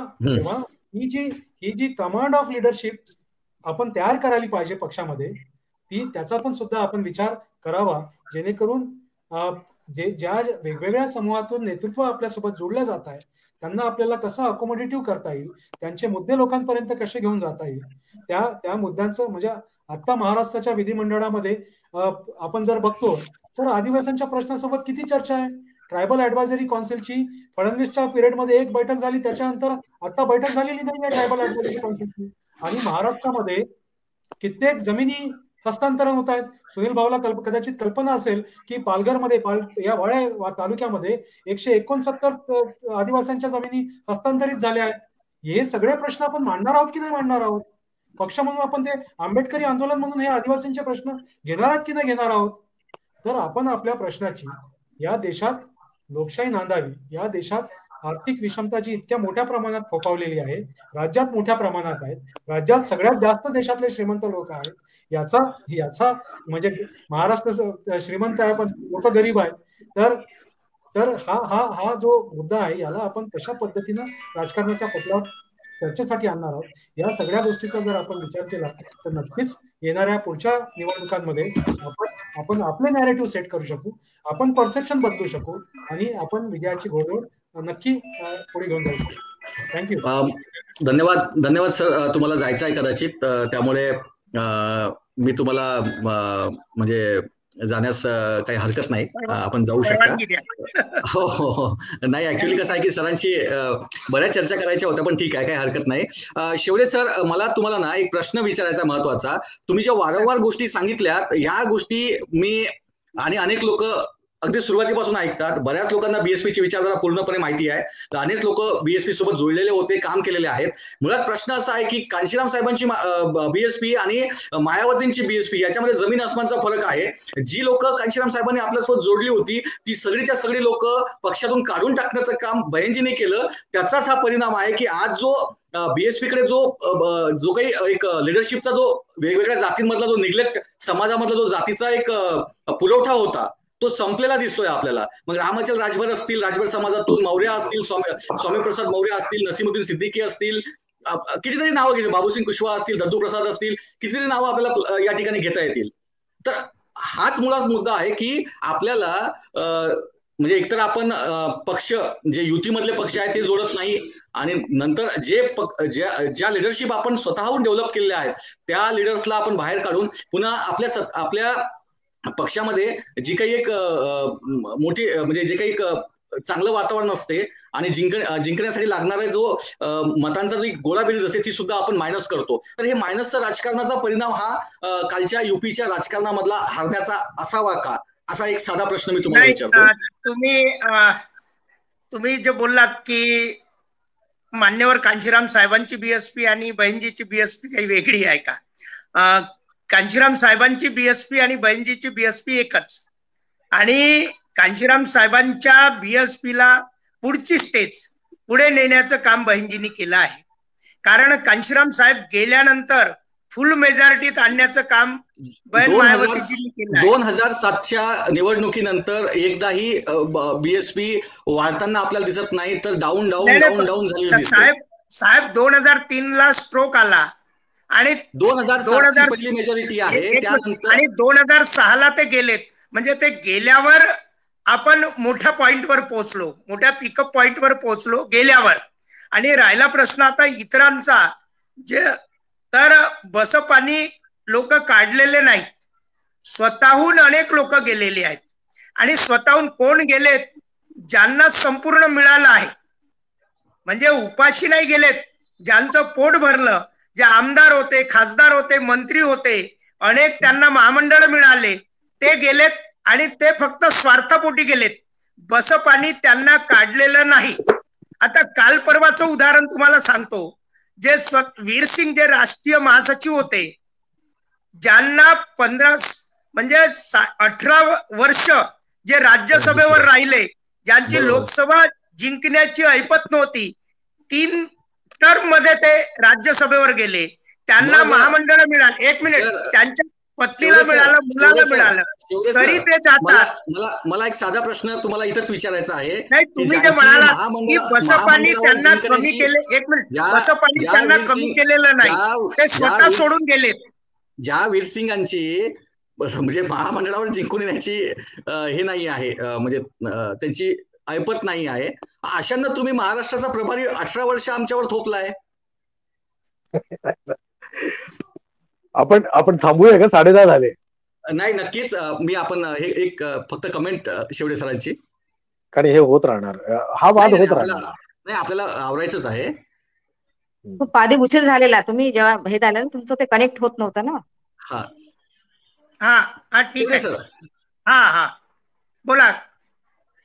ही जी कमांड ऑफ लिडरशिप आपण तयार करायला पाहिजे पक्षामध्ये, त्याचा पण सुद्धा आपण विचार करावा, जेणेकरून ज्या वेगवेगळ्या समूहातून नेतृत्व आपल्यासोबत जोडलं जात आहे त्यांना आपल्याला कसं अकोमोडेटिव्ह करता येईल, त्यांचे मुद्दे लोकांपर्यंत कसे घेऊन जाता येईल, त्या मुद्द्यांचं म्हणजे आता महाराष्ट्राच्या विधिमंडळामध्ये आपण जर बघतो तर आदिवासींच्या प्रश्नासोबत किती चर्चा आहे. ट्रायबल ऍडव्हायझरी काउन्सिलची फडणवीसच्या पिरियडमध्ये एक बैठक झाली, त्याच्यानंतर आता बैठक झालेली नाही आहे ट्रायबल ऍडव्हायझरी काउन्सिलची. आणि महाराष्ट्रामध्ये कित्येक जमिनी हस्तांतरण होत आहेत. सुनील भाऊला कदाचित कल्पना असेल की पालघरमध्ये या वाळ्या तालुक्यामध्ये 169 आदिवासींच्या जमिनी हस्तांतरित झाल्या आहेत. हे सगळे प्रश्न आपण मांडणार आहोत की नाही मांडणार आहोत? पक्ष म्हणून आपण ते आंबेडकरी आंदोलन म्हणून हे आदिवासींचे प्रश्न घेणार आहात की नाही घेणार आहोत? तर आपण आपल्या प्रश्नाची, या देशात लोकशाही नांदावी, या देशात आर्थिक विषमता जी इतक्या मोठ्या प्रमाणात फोफावलेली आहे, राज्यात मोठ्या प्रमाणात आहेत, राज्यात सगळ्यात जास्त देशातले श्रीमंत लोक आहेत, याचा म्हणजे महाराष्ट्र श्रीमंत आहे पण लोक गरीब आहे. तर हा जो मुद्दा आहे याला आपण कशा पद्धतीनं राजकारणाच्या पटलावर चर्चेसाठी आणणार आहोत, या सगळ्या गोष्टीचा जर आपण विचार केला तर नक्कीच येणाऱ्या पुढच्या निवडणुकांमध्ये आपण आपले नॅरेटिव्ह सेट करू शकू, आपण परसेप्शन बदलू शकू आणि आपण विजयाची घोडदौड नक्की पुढे घेऊन जाऊ शकतो. थँक्यू. धन्यवाद सर. तुम्हाला जायचं आहे कदाचित, त्यामुळे मी तुम्हाला म्हणजे जाण्यास काही हरकत नाही, आपण जाऊ शकता. हो. नाही, ऍक्च्युअली कसं आहे की सरांशी बऱ्याच चर्चा करायच्या होत्या, पण ठीक आहे, काही हरकत नाही. शेवडे सर, मला तुम्हाला ना एक प्रश्न विचारायचा महत्वाचा. तुम्ही ज्या वारंवार गोष्टी सांगितल्यात ह्या गोष्टी मी आणि अनेक लोक अगदी सुरुवातीपासून ऐकतात. बऱ्याच लोकांना बीएसपीची विचारधारा पूर्णपणे माहिती आहे. अनेक लोक बीएसपी सोबत जोडलेले होते, काम केलेले आहेत. मुळात प्रश्न असा आहे की कांशीराम साहेबांची बीएसपी आणि मायावतींची बीएसपी याच्यामध्ये जमीन आसमानचा फरक आहे. जी लोक कांशीराम साहेबांनी आपल्यासोबत जोडली होती ती सगळीच्या सगळी लोक पक्षातून काढून टाकण्याचं काम बहेंजीने केलं. त्याचाच हा परिणाम आहे की आज जो बीएसपी कडे जो काही एक लिडरशिपचा जो वेगवेगळ्या जातींमधला जो निग्लेक्ट समाजामधला जो जातीचा एक पुरवठा होता तो संपलेला दिसतोय आपल्याला. मग रामाचल राजभर असतील, राजभर समाजातून मौर्य असतील, स्वामीप्रसाद मौर्य असतील, नसीमुद्दीन सिद्दीकी असतील, कितीतरी नावं घेतील, बाबूसिंग कुशवाहा असतील, दद्दू प्रसाद असतील, कितीतरी नावं आपल्याला या ठिकाणी घेता येतील. तर हाच मुळात मुद्दा आहे की आपल्याला म्हणजे एकतर आपण पक्ष जे युतीमधले पक्ष आहेत ते जोडत नाही आणि नंतर ज्या लिडरशिप आपण स्वतःहून डेव्हलप केलेल्या आहेत त्या लिडर्सला आपण बाहेर काढून पुन्हा आपल्या पक्षामध्ये जी काही एक मोठी म्हणजे जे काही एक चांगलं वातावरण असते आणि जिंकण्यासाठी लागणारा जो मतांचा जी गोळाबेरीज असते ती सुद्धा आपण मायनस करतो. तर हे मायनसचा राजकारणाचा परिणाम हा कालच्या युपीच्या राजकारणामधला हारण्याचा असावा का, असा एक साधा प्रश्न मी तुम्हाला विचारतो. तुम्ही जे बोललात की मान्यवर कांशीराम साहेबांची बीएसपी आणि बहिणजीची बीएसपी काही वेगळी आहे का? कांशीराम साहेबांची बीएसपी आणि बहिणजीची बीएसपी एकच, आणि कांशीराम साहेबांच्या बीएसपीला पुढची स्टेज पुढे नेण्याचं काम बहिणजींनी केलं आहे. कारण कांशीराम साहेब गेल्यानंतर फुल मेजॉरिटीत आणण्याचं काम बहीण मायावतीजींनी केलं आहे. 2007च्या निवडणुकीनंतर एकदाही बीएसपी वाढताना आपल्याला दिसत नाही, तर डाऊन झाली. साहेब 2003ला स्ट्रोक आला आणि 2007 मेजॉरिटी आहे, त्यानंतर आणि 2006ला ते गेलेत. म्हणजे ते गेल्यावर आपण मोठ्या पॉइंटवर पोहोचलो, मोठ्या पिकअप पॉइंटवर पोहोचलो गेल्यावर. आणि राहिला प्रश्न आता इतरांचा, जे तर बसपानी लोक काढलेले नाहीत, स्वतःहून अनेक लोक गेलेले आहेत. आणि स्वतःहून कोण गेलेत? ज्यांना संपूर्ण मिळालं आहे, म्हणजे उपाशी नाही गेलेत, ज्यांचं पोट भरलं, जे आमदार होते, खासदार होते, मंत्री होते, अनेक त्यांना महामंडळ मिळाले, ते गेलेत. आणि ते फक्त स्वार्थापोटी गेलेत, बसपानी त्यांना काढलेलं नाही. आता काल परवाचं उदाहरण तुम्हाला सांगतो. जे वीरसिंग जे राष्ट्रीय महासचिव होते, ज्यांना 18 वर्ष जे राज्यसभेवर राहिले, ज्यांची लोकसभा जिंकण्याची ऐपत नव्हती, 3 टर्म मध्ये ते राज्यसभेवर गेले, त्यांना महामंडळ मिळालं. 1 मिनिट, त्यांच्या पत्नीला मिळालं, मुलाला मिळालं, तरी ते जातात. मला एक साधा प्रश्न तुम्हाला इथंच विचारायचा आहे. नाही, तुम्ही जे म्हणाला की बसपानी त्यांना कमी केले, 1 मिनिट, बसपानी त्यांना कमी केलेलं नाही, ते स्वतः सोडून गेलेत. ज्या वीरसिंगांची म्हणजे महामंडळावर जिंकून येण्याची हे नाही आहे, म्हणजे त्यांची ऐपत नाही आहे, अशांना तुम्ही महाराष्ट्राचा प्रभारी 18 वर्ष आमच्यावर थोपलाय. आपण थांबूया का? 10:30 झाले. नाही, नक्कीच आपण हे एक फक्त कमेंट शेवडे सरांची, कारण हे होत राहणार, हा वाद होत राहणार. नाही, आपल्याला आवरायचंच आहे. खूप आधी उशीर झालेला, तुम्ही जेव्हा हे झालं तुमचं ते कनेक्ट होत नव्हतं ना. हा ठीक आहे सर. हा बोला.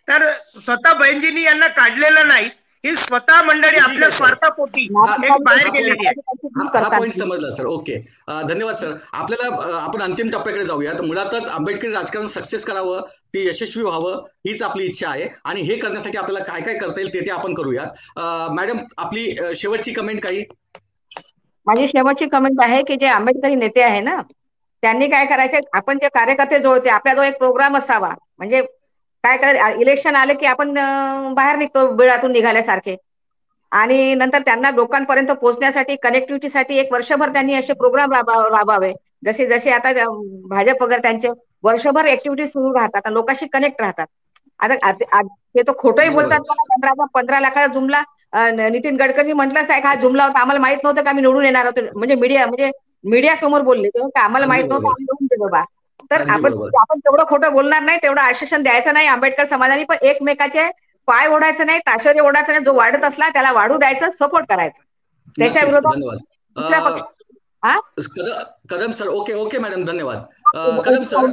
तर स्वतः बहिणजींनी यांना काढलेलं नाही, ही स्वतः मंडळी आपल्या स्वार्थापोटी बाहेर गेलेली आहे. हा पॉईंट समजला सर. ओके, धन्यवाद सर. आपण अंतिम टप्प्याकडे जाऊयात. मुळातच आंबेडकरी राजकारण सक्सेस करावं, ते यशस्वी व्हावं, हीच आपली इच्छा आहे. आणि हे करण्यासाठी आपल्याला काय काय करता येईल ते आपण करूयात. मॅडम, आपली शेवटची कमेंट काही? माझी शेवटची कमेंट आहे की जे आंबेडकरी नेते आहे ना, त्यांनी काय करायचे, आपण जे कार्यकर्ते जोडते, आपल्याजवळ एक प्रोग्राम असावा. म्हणजे काय करायचं, इलेक्शन आले की आपण बाहेर निघतो बिळातून निघाल्यासारखे, आणि नंतर त्यांना लोकांपर्यंत पोहोचण्यासाठी, कनेक्टिव्हिटीसाठी 1 वर्षभर त्यांनी असे प्रोग्राम राबवावे. जसे आता भाजप वगैरे त्यांचे वर्षभर ऍक्टिव्हिटी सुरू राहतात, लोकांशी कनेक्ट राहतात. आता ते तो खोटंही बोलतात. 15 लाखाचा जुमला नितीन गडकरी म्हटलंच आहे का, हा जुमला होता, आम्हाला माहित नव्हतं का आम्ही निवडून येणार होतो. म्हणजे मीडिया समोर बोलले ते, आम्हाला माहित नव्हतं, आम्ही निवडून दिलं बा. तर आपण तेवढं खोटं बोलणार नाही, तेवढं आश्वासन द्यायचं नाही आंबेडकर समाजाने, पण एकमेकाचे पाय ओढायचं नाही, ताशेरे ओढायचं नाही. जो वाढत असला त्याला वाढू द्यायचं, सपोर्ट करायचं. त्याच्या विरोधात दुसऱ्या पक्ष. कदम सर. ओके मॅडम, धन्यवाद. कदम सर,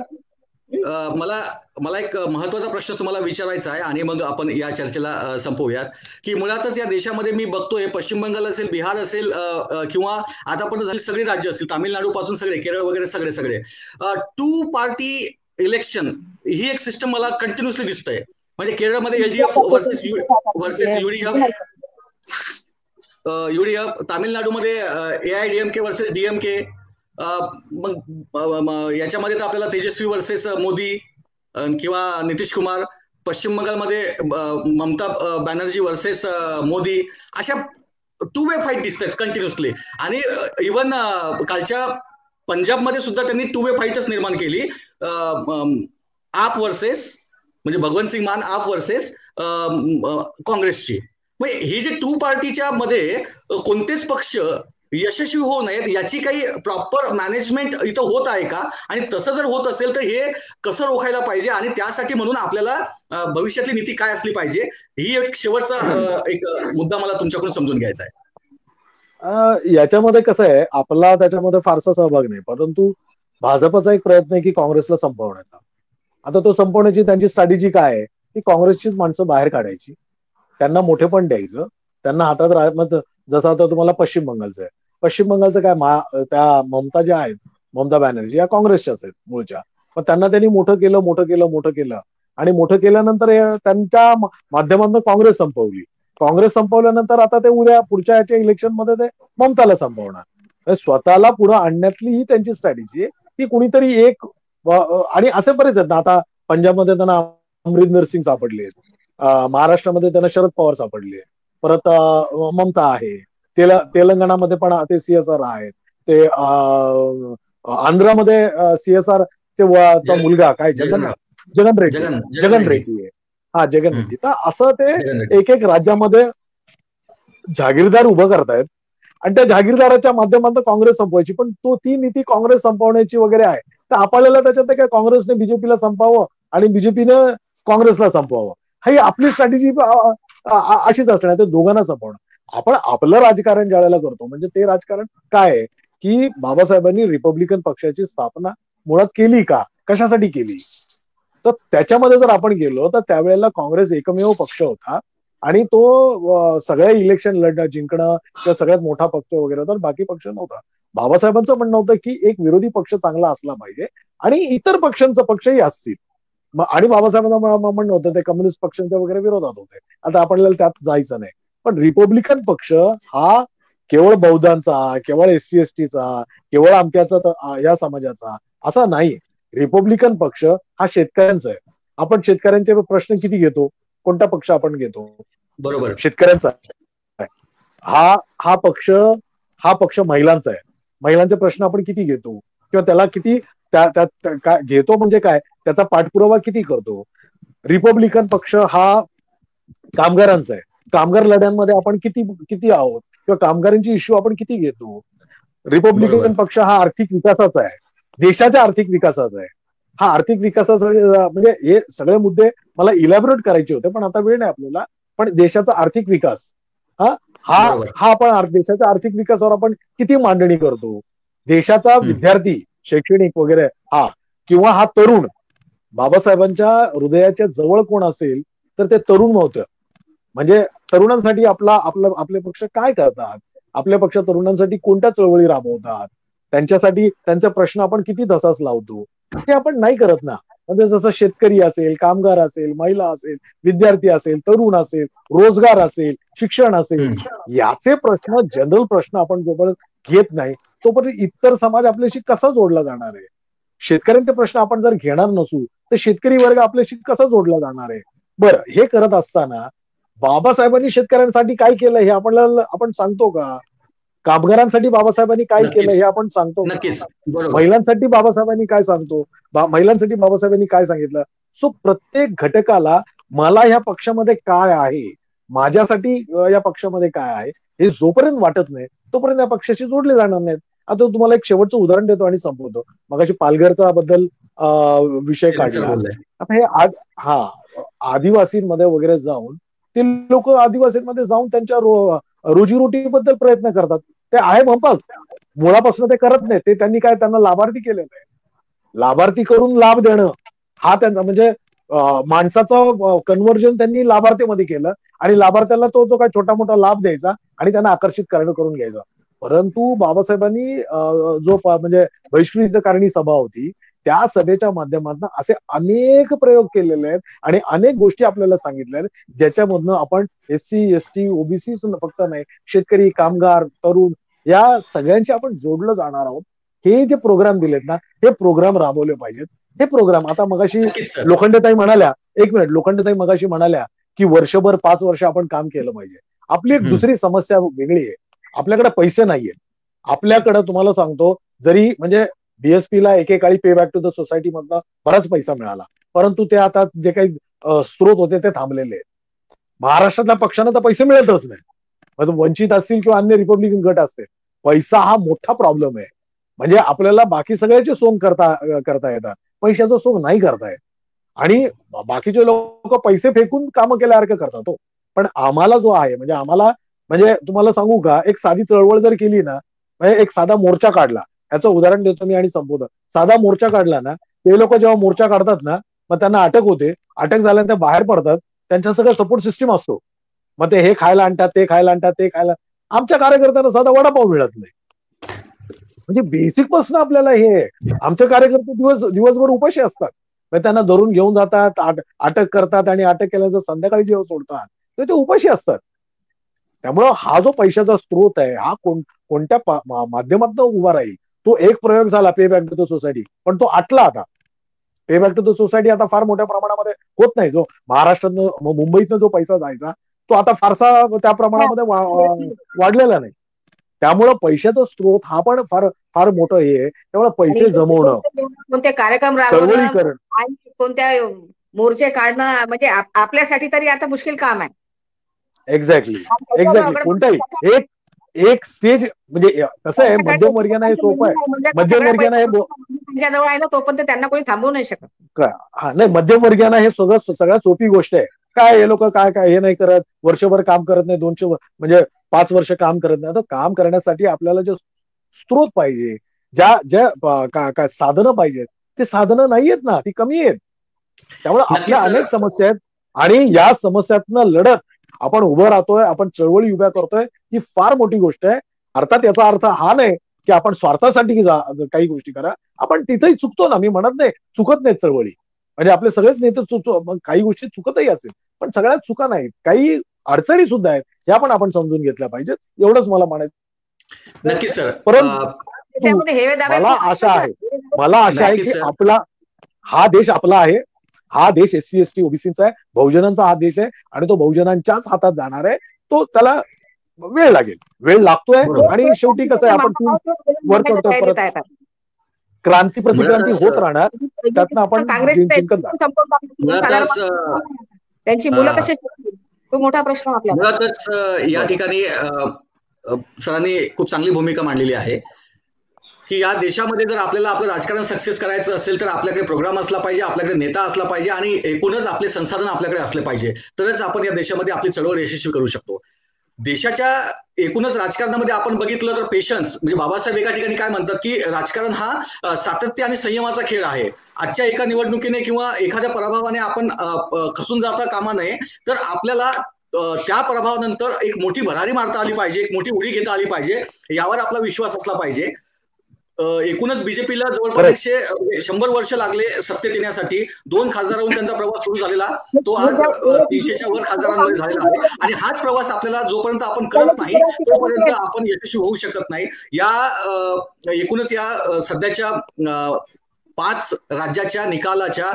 मला एक महत्वाचा प्रश्न तुम्हाला विचारायचा आहे आणि मग आपण या चर्चेला संपवूयात. की मुळातच या देशामध्ये मी बघतोय, पश्चिम बंगाल असेल, बिहार असेल, किंवा आतापर्यंत झाली सगळी राज्य असतील, तामिळनाडू पासून सगळे, केरळ वगैरे सगळे 2 पार्टी इलेक्शन ही एक सिस्टम मला कंटिन्युअसली दिसतंय. म्हणजे केरळमध्ये LDF वर्सेस UDF, तामिळनाडूमध्ये AIDMK वर्सेस DMK, मग याच्यामध्ये तर आपल्याला तेजस्वी वर्सेस मोदी किंवा नितीश कुमार, पश्चिम बंगालमध्ये ममता बॅनर्जी वर्सेस मोदी, अशा 2 वे फाईट दिसत आहेत कंटिन्युअसली. आणि इव्हन कालच्या पंजाबमध्ये सुद्धा त्यांनी 2 वे फाईटच निर्माण केली, आप वर्सेस, म्हणजे भगवंत सिंग मान आप वर्सेस काँग्रेसची. म्हणजे ही जी 2 पार्टीच्या मध्ये कोणतेच पक्ष यशस्वी होऊ नयेत याची काही प्रॉपर मॅनेजमेंट इथं होत आहे का, आणि तसं जर होत असेल तर हे कसं रोखायला पाहिजे, आणि त्यासाठी म्हणून आपल्याला भविष्यातली नीती काय असली पाहिजे, ही एक शेवटचा एक मुद्दा मला तुमच्याकडून समजून घ्यायचा आहे. याच्यामध्ये कसं आहे, आपला त्याच्यामध्ये फारसा सहभाग नाही, परंतु भाजपचा एक प्रयत्न आहे की काँग्रेसला संपवण्याचा. आता तो संपवण्याची त्यांची स्ट्रॅटेजी काय आहे की काँग्रेसचीच माणसं बाहेर काढायची, त्यांना मोठेपण द्यायचं, त्यांना हातात जसं आता तुम्हाला पश्चिम बंगालचं आहे. पश्चिम बंगालचं काय, त्या ममता ज्या आहेत, ममता बॅनर्जी या काँग्रेसच्याच आहेत मूळच्या, पण त्यांना त्यांनी मोठं केलं आणि मोठं केल्यानंतर त्यांच्या माध्यमातून काँग्रेस संपवल्यानंतर आता ते उद्या पुढच्या याच्या इलेक्शन मध्ये ते ममताला संपवणार. स्वतःला पुढे आणण्यातली ही त्यांची स्ट्रॅटेजी आहे की कुणीतरी एक, आणि असे बरेच आहेत ना. आता पंजाबमध्ये त्यांना अमरिंदर सिंग सापडले, महाराष्ट्रामध्ये त्यांना शरद पवार सापडले, परत ममता आहे, तेलंगणामध्ये पण ते CSR आहेत, ते आंध्रामध्ये CSR चा मुलगा काय जगन रेड्डी आहे. हा, जगन रेड्डी. तर असं ते एक राज्यामध्ये जहागीरदार उभं करतायत आणि त्या जहागीरदाराच्या माध्यमातून काँग्रेस संपवायची. पण ती नीती काँग्रेस संपवण्याची वगैरे आहे, तर आपल्याला त्याच्यात काय काँग्रेसने बीजेपीला संपवावं आणि बीजेपीनं काँग्रेसला संपवावं, ही आपली स्ट्रॅटेजी अशीच असणार. ते दोघांना संपवणं. आपण आपलं राजकारण ज्यावेळेला करतो, म्हणजे ते राजकारण काय आहे की बाबासाहेबांनी रिपब्लिकन पक्षाची स्थापना मुळात केली का, कशासाठी केली, तर त्याच्यामध्ये जर आपण गेलो तर त्यावेळेला काँग्रेस एकमेव पक्ष होता आणि तो सगळ्या इलेक्शन जिंकणं किंवा सगळ्यात मोठा पक्ष वगैरे, तर बाकी पक्ष नव्हता. बाबासाहेबांचं म्हणणं होतं की एक विरोधी पक्ष चांगला असला पाहिजे आणि इतर पक्षांचं पक्षही असतील. आणि बाबासाहेबांचं म्हणणं होतं ते कम्युनिस्ट पक्षांच्या वगैरे विरोधात होते. आता आपल्याला त्यात जायचं नाही. पण रिपब्लिकन पक्ष हा केवळ बौद्धांचा, केवळ SC STचा, केवळ आमक्याचा या समाजाचा असा नाही. रिपब्लिकन पक्ष हा शेतकऱ्यांचा आहे. आपण शेतकऱ्यांचे प्रश्न किती घेतो, कोणता पक्ष आपण घेतो, बरोबर, शेतकऱ्यांचा. हा पक्ष महिलांचा आहे. महिलांचे प्रश्न आपण किती घेतो किंवा त्याला किती घेतो, म्हणजे काय त्याचा पाठपुरावा किती करतो. रिपब्लिकन पक्ष हा कामगारांचा आहे. कामगार लढ्यांमध्ये आपण किती आहोत किंवा कामगारांची इश्यू आपण किती घेतो. रिपब्लिकन पक्ष हा आर्थिक विकासाचा आहे, देशाच्या आर्थिक विकासाचा आहे. हा आर्थिक विकासाचा म्हणजे हे सगळे मुद्दे मला इलॅबोरेट करायचे होते, पण आता वेळ नाही आपल्याला. पण देशाचा आर्थिक विकास हा आपण देशाच्या आर्थिक विकासावर आपण किती मांडणी करतो. देशाचा विद्यार्थी, शैक्षणिक वगैरे किंवा हा तरुण, बाबासाहेबांच्या हृदयाच्या जवळ कोण असेल तर ते तरुण होतं. म्हणजे तरुणांसाठी आपले पक्ष काय करतात, आपल्या पक्ष तरुणांसाठी कोणत्या चळवळी राबवतात, त्यांच्यासाठी त्यांचे प्रश्न आपण किती धसास लावतो, हे आपण नाही करत ना. म्हणजे जसं शेतकरी असेल, कामगार असेल, महिला असेल, विद्यार्थी असेल, तरुण असेल, रोजगार असेल, शिक्षण असेल, याचे प्रश्न, जनरल प्रश्न आपण जोपर्यंत घेत नाही तोपर्यंत इतर समाज आपल्याशी कसा जोडला जाणार आहे. शेतकऱ्यांचे प्रश्न आपण जर घेणार नसू तर शेतकरी वर्ग आपल्याशी कसा जोडला जाणार आहे. बरं, हे करत असताना बाबासाहेबांनी शेतकऱ्यांसाठी काय केलं हे आपण सांगतो का. कामगारांसाठी बाबासाहेबांनी काय केलं हे आपण सांगतो का. महिलांसाठी बाबासाहेबांनी काय महिलांसाठी बाबासाहेबांनी काय सांगितलं. सो प्रत्येक घटकाला मला ह्या पक्षामध्ये काय आहे, माझ्यासाठी या पक्षामध्ये काय आहे, हे जोपर्यंत वाटत नाही तोपर्यंत या पक्षाशी जोडले जाणार नाहीत. आता तुम्हाला एक शेवटचं उदाहरण देतो आणि संपवतो. मगाशी पालघरचा बद्दल विषय काढला. आता हे आदिवासींमध्ये वगैरे जाऊन ते लोक आदिवासींमध्ये जाऊन त्यांच्या रोजीरोटीबद्दल प्रयत्न करतात. ते आहे म्हणतात, मुळापासून ते करत नाही. ते त्यांना लाभार्थी केलेलं आहे. लाभार्थी करून लाभ देणं हा त्यांचा, म्हणजे माणसाचं कन्व्हर्जन त्यांनी लाभार्थीमध्ये केलं आणि लाभार्थ्याला तो जो काय छोटा मोठा लाभ द्यायचा आणि त्यांना आकर्षित करून घ्यायचा. परंतु बाबासाहेबांनी जो म्हणजे बहिष्कृतकारणी सभा होती त्या सभेच्या माध्यमातून असे अनेक प्रयोग केलेले आहेत आणि अनेक गोष्टी आपल्याला सांगितल्या आहेत ज्याच्यामधनं आपण SC ST OBC फक्त नाही, शेतकरी, कामगार, तरुण या सगळ्यांशी आपण जोडलं जाणार आहोत. हे जे प्रोग्राम दिलेत ना, हे प्रोग्राम राबवले पाहिजेत. हे प्रोग्राम आता मगाशी लोखंडेताई म्हणाल्या, एक मिनिट, लोखंडेताई मगाशी म्हणाल्या की वर्षभर 5 वर्ष आपण काम केलं पाहिजे. आपली एक दुसरी समस्या वेगळी आहे, आपल्याकडे पैसे नाहीयेत. आपल्याकडे तुम्हाला सांगतो, जरी म्हणजे BSPला एकेकाळी पे बॅक टू द सोसायटी मधनं बराच पैसा मिळाला, परंतु ते आता जे काही स्त्रोत होते ते थांबलेले आहेत. महाराष्ट्रातल्या पक्षांना तर पैसे मिळतच नाही. वंचित असतील किंवा अन्य रिपब्लिकन गट असतील, पैसा हा मोठा प्रॉब्लेम आहे. म्हणजे आपल्याला बाकी सगळ्याचे सोंग करता येतात, पैशाचं सोंग नाही करता येत. आणि बाकीचे लोक पैसे फेकून कामं केल्यासारखं करतात तो. पण आम्हाला जो आहे, म्हणजे आम्हाला, म्हणजे तुम्हाला सांगू का, एक साधी चळवळ जर केली ना, म्हणजे एक साधा मोर्चा काढला, याचं उदाहरण देतो मी आणि संपवतो. साधा मोर्चा काढला ना, ते लोक जेव्हा मोर्चा काढतात ना, मग त्यांना अटक होते, अटक झाल्यानंतर बाहेर पडतात, त्यांच्या सगळं सपोर्ट सिस्टीम असतो. मग ते हे खायला आणतात, ते खायला आणतात, ते खायला. आमच्या कार्यकर्त्यांना साधा वडापाव मिळत नाही. म्हणजे बेसिक पासून आपल्याला हे, आमचे कार्यकर्ते दिवसभर उपाशी असतात, त्यांना धरून घेऊन जातात, अटक करतात, आणि अटक केल्याचं संध्याकाळी जेव्हा सोडतात तर ते उपाशी असतात. त्यामुळं हा जो पैशाचा स्रोत आहे, हा कोणत्या माध्यमातून उभा राहील. तो एक प्रयोग झाला पे बॅक टू द सोसायटी, पण तो आटला आता. पे बॅक टू द सोसायटी आता फार मोठ्या प्रमाणामध्ये होत नाही. जो महाराष्ट्रातनं मुंबईतनं जो पैसा जायचा तो आता फारसा त्या प्रमाणामध्ये वाढलेला नाही. त्यामुळं पैशाचा स्रोत हा पण फार फार मोठं हे आहे. त्यामुळे पैसे जमवणं, कोणते कार्यक्रम चळवळी करणं, कोणत्या मोर्चे काढणं म्हणजे आपल्यासाठी तरी आता मुश्किल काम आहे. एक्झॅक्टली कोणताही एक स्टेज, म्हणजे कसं आहे, मध्यमवर्गीयांना हे सोपं आहे. मध्यमवर्गीयांना हे जवळ आहे ना, तोपर्यंत त्यांना कोणी थांबवू नाही शकत. हा नाही, मध्यमवर्गीयांना हे सगळ्यात सोपी गोष्ट आहे. काय हे लोक काय हे नाही करत, वर्षभर काम करत नाही, 200 म्हणजे 5 वर्ष काम करत नाही. तर काम करण्यासाठी आपल्याला जे स्रोत पाहिजे, ज्या साधनं पाहिजेत, ते साधनं नाहीयेत ना, ती कमी आहेत. त्यामुळे आपल्या अनेक समस्या आहेत, आणि या समस्यातनं लढत आपण उभं राहतोय, आपण चळवळी उभ्या करतोय, ही फार मोठी गोष्ट आहे. अर्थात याचा अर्थ हा नाही की आपण स्वार्थासाठी काही गोष्टी करा. आपण तिथेही चुकतो ना, मी म्हणत नाही चुकत नाहीत चळवळी, म्हणजे आपले सगळेच नेते काही गोष्टी चुकतही असेल, पण सगळ्यात चुका नाहीत, काही अडचणी सुद्धा आहेत, ज्या पण आपण समजून घेतल्या पाहिजेत, एवढंच मला म्हणायचं. नक्की सर. परंतु मला आशा आहे की हा देश आपला आहे, हा देश SC ST OBCचा आहे, बहुजनांचा हा देश आहे, आणि तो बहुजनांच्याच हातात जाणार आहे. तो त्याला वेळ लागेल, वेळ लागतोय, आणि शेवटी कसं आहे, आपण वर करतोय, परत क्रांती प्रतिक्रांती होत राहणार, त्यातनं आपण जिंकत जाणार. त्यांची मुलं कशी, तो मोठा प्रश्न आपल्याला. मुळातच या ठिकाणी सरांनी खूप चांगली भूमिका मांडलेली आहे की या देशामध्ये जर आपल्याला आपलं राजकारण सक्सेस करायचं असेल तर आपल्याकडे प्रोग्राम असला पाहिजे, आपल्याकडे नेता असला पाहिजे, आणि एकूणच आपले संसाधन आपल्याकडे असले पाहिजे, तरच आपण या देशामध्ये आपली चळवळ यशस्वी करू शकतो. देशाच्या एकूणच राजकारणामध्ये आपण बघितलं तर पेशन्स, म्हणजे बाबासाहेब एका ठिकाणी काय म्हणतात की राजकारण हा सातत्य आणि संयमाचा खेळ आहे. आजच्या एका निवडणुकीने किंवा एखाद्या पराभवाने आपण खचून जाता कामा नये, तर आपल्याला त्या प्रभावानंतर एक मोठी भरारी मारता आली पाहिजे, एक मोठी उडी घेता आली पाहिजे, यावर आपला विश्वास असला पाहिजे. एकूणच बीजेपीला जवळपास 100 वर्ष लागले सत्तेत येण्यासाठी. 2 खासदारांहून त्यांचा प्रवास सुरू झालेला, तो आज 300च्या वर खासदारांमध्ये झालेला आहे, आणि हाच प्रवास आपल्याला जोपर्यंत आपण करत नाही तोपर्यंत आपण यशस्वी होऊ शकत नाही. या एकूणच या सध्याच्या 5 राज्याच्या निकालाच्या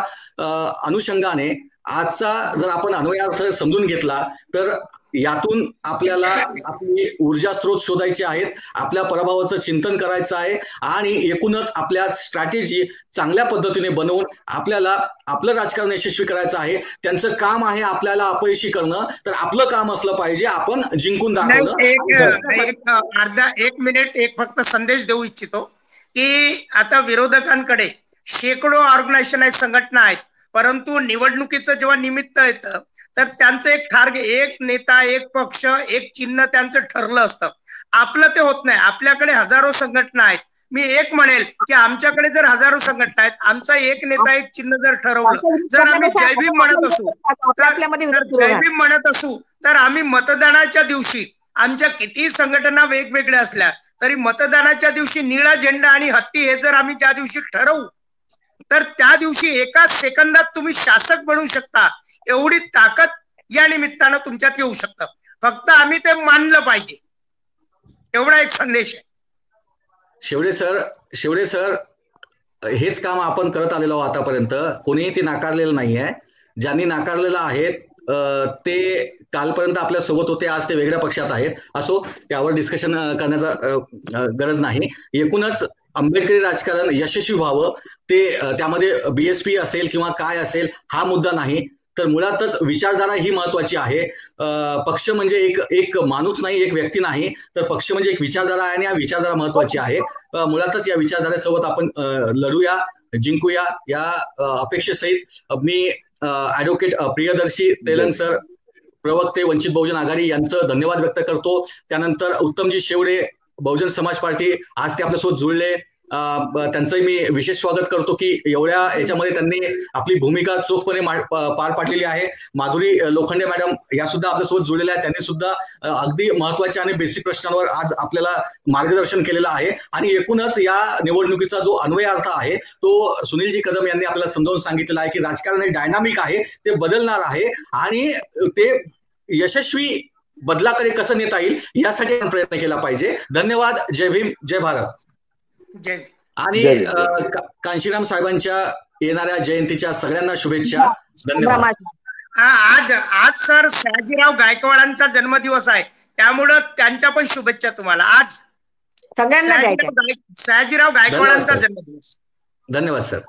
अनुषंगाने आजचा जर आपण अन्वयार्थ समजून घेतला तर यातून आपल्याला आपली ऊर्जा स्रोत शोधायचे आहेत, आपल्या पराभवाचं चिंतन करायचं आहे, आणि एकूणच आपल्या स्ट्रॅटेजी चांगल्या पद्धतीने बनवून आपल्याला आपलं राजकारण यशस्वी करायचं आहे. त्यांचं काम आहे आपल्याला अपयशी करणं, तर आपलं काम असलं पाहिजे आपण जिंकून दाखवणं. एक मिनिट फक्त संदेश देऊ इच्छितो की आता विरोधकांकडे शेकडो ऑर्गनायझेशन आहेत, संघटना आहेत, परंतु निवडणुकीचं जेव्हा निमित्त येतं तर त्यांचं एक टार्गेट, एक नेता, एक पक्ष, एक चिन्ह त्यांचं ठरलं असतं. आपलं ते होत नाही. आपल्याकडे हजारो संघटना आहेत. मी एक म्हणेल की आमच्याकडे जर हजारो संघटना आहेत, आमचा एक नेता, एक चिन्ह जर ठरवलं, जर आम्ही जयभीम म्हणत असू तर आम्ही मतदानाच्या दिवशी आमच्या किती संघटना वेगवेगळ्या असल्या तरी मतदानाच्या दिवशी निळा झेंडा आणि हत्ती हे जर आम्ही ज्या दिवशी ठरवू तर त्या दिवशी एका सेकंदात तुम्ही शासक बनवू शकता. एवढी ताकद या निमित्तानं तुमच्यात येऊ शकतं. फक्त आम्ही ते मानलं पाहिजे, एवढा एक संदेश आहे. शेवडे सर हेच काम आपण करत आलेलो आतापर्यंत. कोणीही ते नाकारलेलं नाहीये. ज्यांनी नाकारलेलं आहे ते कालपर्यंत आपल्या सोबत होते, आज ते वेगळ्या पक्षात आहेत. असो, त्यावर डिस्कशन करण्याचा गरज नाही. एकूणच आंबेडकरी राजकारण यशस्वी व्हावं, ते त्यामध्ये BSP असेल किंवा काय असेल हा मुद्दा नाही, तर मुळातच विचारधारा ही महत्वाची आहे. पक्ष म्हणजे एक माणूस नाही, एक व्यक्ती नाही, तर पक्ष म्हणजे एक विचारधारा आहे आणि या विचारधारा महत्वाची आहे. मुळातच या विचारधारेसोबत आपण लढूया, जिंकूया या अपेक्षेसहित मी ऍडव्होकेट प्रियदर्शी तेलंग सर, प्रवक्ते वंचित बहुजन आघाडी यांचं धन्यवाद व्यक्त करतो. त्यानंतर उत्तमजी शेवडे, बहुजन समाज पार्टी, आज ते आपल्यासोबत जुळले, त्यांचंही मी विशेष स्वागत करतो की एवढ्या याच्यामध्ये त्यांनी आपली भूमिका चोखपणे पार पाडलेली आहे. माधुरी लोखंडे मॅडम या सुद्धा आपल्यासोबत जुळलेल्या आहेत, त्यांनी सुद्धा अगदी महत्वाच्या आणि बेसिक प्रश्नांवर आज आपल्याला मार्गदर्शन केलेलं आहे. आणि एकूणच या निवडणुकीचा जो अन्वय अर्थ आहे तो सुनीलजी कदम यांनी आपल्याला समजावून सांगितलेला आहे की राजकारण हे डायनामिक आहे, ते बदलणार आहे आणि ते यशस्वी बदलाकडे कसं नेता येईल यासाठी आपण प्रयत्न केला पाहिजे. धन्यवाद. जय भीम, जय भारत. जय. आणि कांशीराम साहेबांच्या येणाऱ्या जयंतीच्या सगळ्यांना शुभेच्छा. धन्यवाद. आज सर सयाजीराव गायकवाडांचा जन्मदिवस आहे, त्यामुळं त्यांच्या पण शुभेच्छा तुम्हाला. आज सगळ्यांना सयाजीराव गायकवाडांचा जन्मदिवस. धन्यवाद सर.